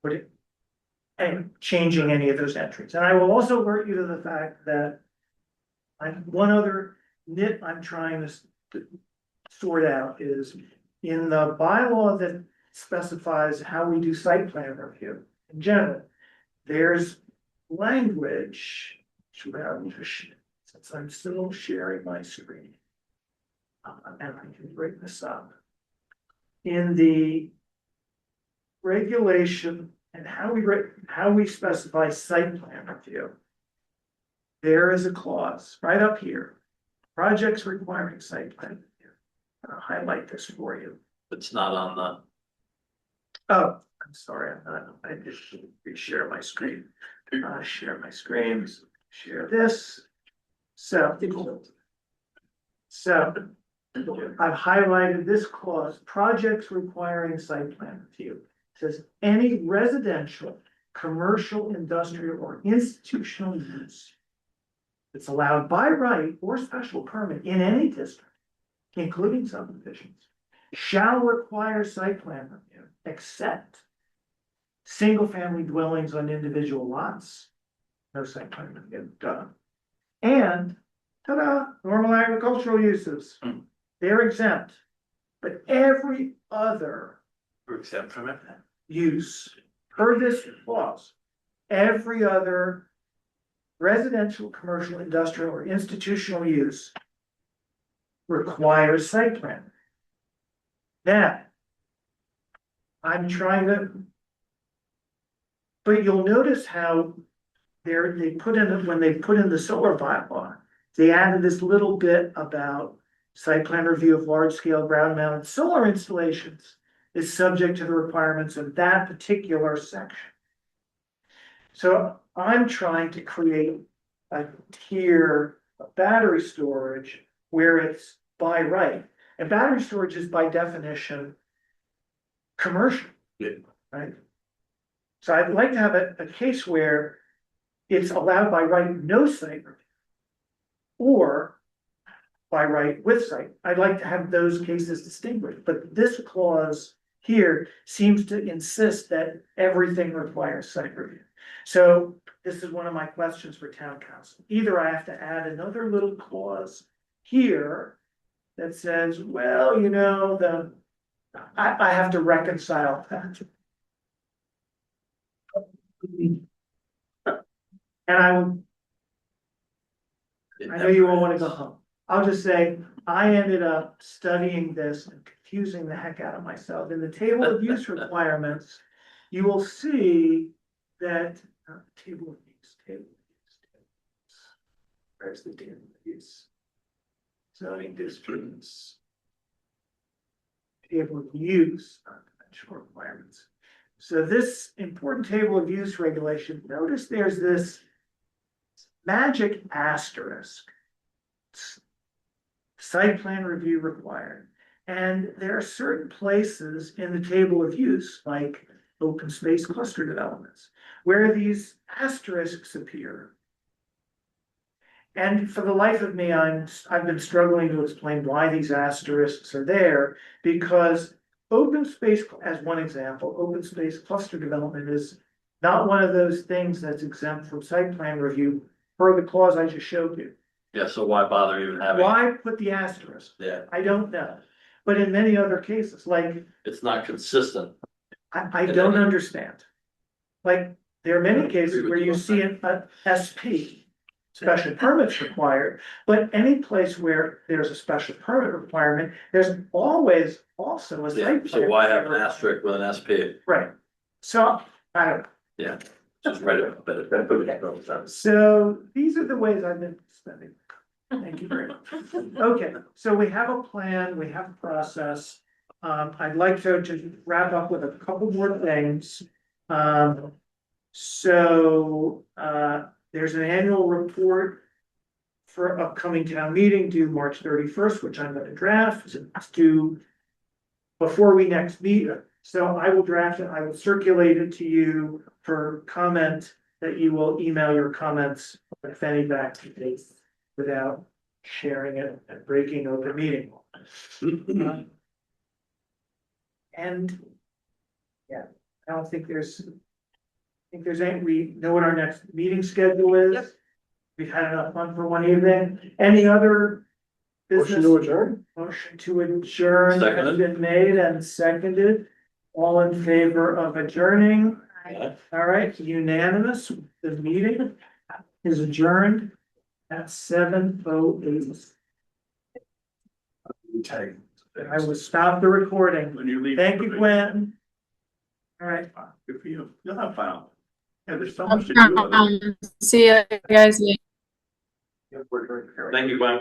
putting and changing any of those entries. And I will also alert you to the fact that one other nit I'm trying to sort out is in the bylaw that specifies how we do site plan review in general. There's language, since I'm still sharing my screen. And I can break this up. In the regulation and how we specify site plan review, there is a clause right up here. Projects requiring site plan review. I'll highlight this for you. It's not on the, Oh, I'm sorry, I just share my screen. Share my screen, share this. So I've highlighted this clause, projects requiring site plan review. It says any residential, commercial, industrial, or institutional use that's allowed by right or special permit in any district, including subdivisions, shall require site plan review, except single-family dwellings on individual lots, no site plan review, and ta-da, normal agricultural uses. They're exempt, but every other we're exempt from it. use per this clause, every other residential, commercial, industrial, or institutional use requires site plan. Now, I'm trying to, but you'll notice how they put in, when they put in the solar bylaw, they added this little bit about site plan review of large-scale ground-mounted solar installations is subject to the requirements of that particular section. So I'm trying to create a tier of battery storage where it's by right. And battery storage is by definition commercial. Yeah. Right? So I'd like to have a case where it's allowed by right, no site review, or by right with site. I'd like to have those cases distinguished, but this clause here seems to insist that everything requires site review. So this is one of my questions for town council. Either I have to add another little clause here that says, well, you know, I have to reconcile that. And I know you all want to go home. I'll just say, I ended up studying this and confusing the heck out of myself. In the table of use requirements, you will see that, table of use. Where's the table of use? Zoning districts. Table of use, non-dimensional requirements. So this important table of use regulation, notice there's this magic asterisk. Site plan review required. And there are certain places in the table of use, like open space cluster developments, where these asterisks appear. And for the life of me, I've been struggling to explain why these asterisks are there, because open space, as one example, open space cluster development is not one of those things that's exempt from site plan review per the clause I just showed you. Yeah, so why bother even having? Why put the asterisk? Yeah, I don't know. But in many other cases, like, it's not consistent. I don't understand. Like, there are many cases where you see a SP. special permits required. But any place where there's a special permit requirement, there's always also a Yeah, site so plan. why have an asterisk with an SP? Right, so, I don't know. Yeah, just write it better. So these are the ways I've been spending. Thank you very much. Okay, so we have a plan, we have a process. I'd like to just wrap up with a couple more things. There's an annual report for upcoming town meeting due March 31st, which I'm gonna draft. It's due before we next meet. So I will draft it, I will circulate it to you for comment, that you will email your comments, if any, back to me without sharing it and breaking open meeting. And yeah, I don't think there's any, we know what our next meeting schedule is. Yep. We've had enough fun for one evening. Any other Motion business? to adjourn? Motion to adjourn has Seconded. been made and seconded. All in favor of adjourning? Yeah. All right, unanimous. The meeting is adjourned at 7:08. Tag. I will stop the recording. When you leave. Thank you, Gwen. All right. Good for you. You'll have fun. Yeah, there's so much to do with it. See you guys later. Yeah, we're adjourned. Thank you, Gwen.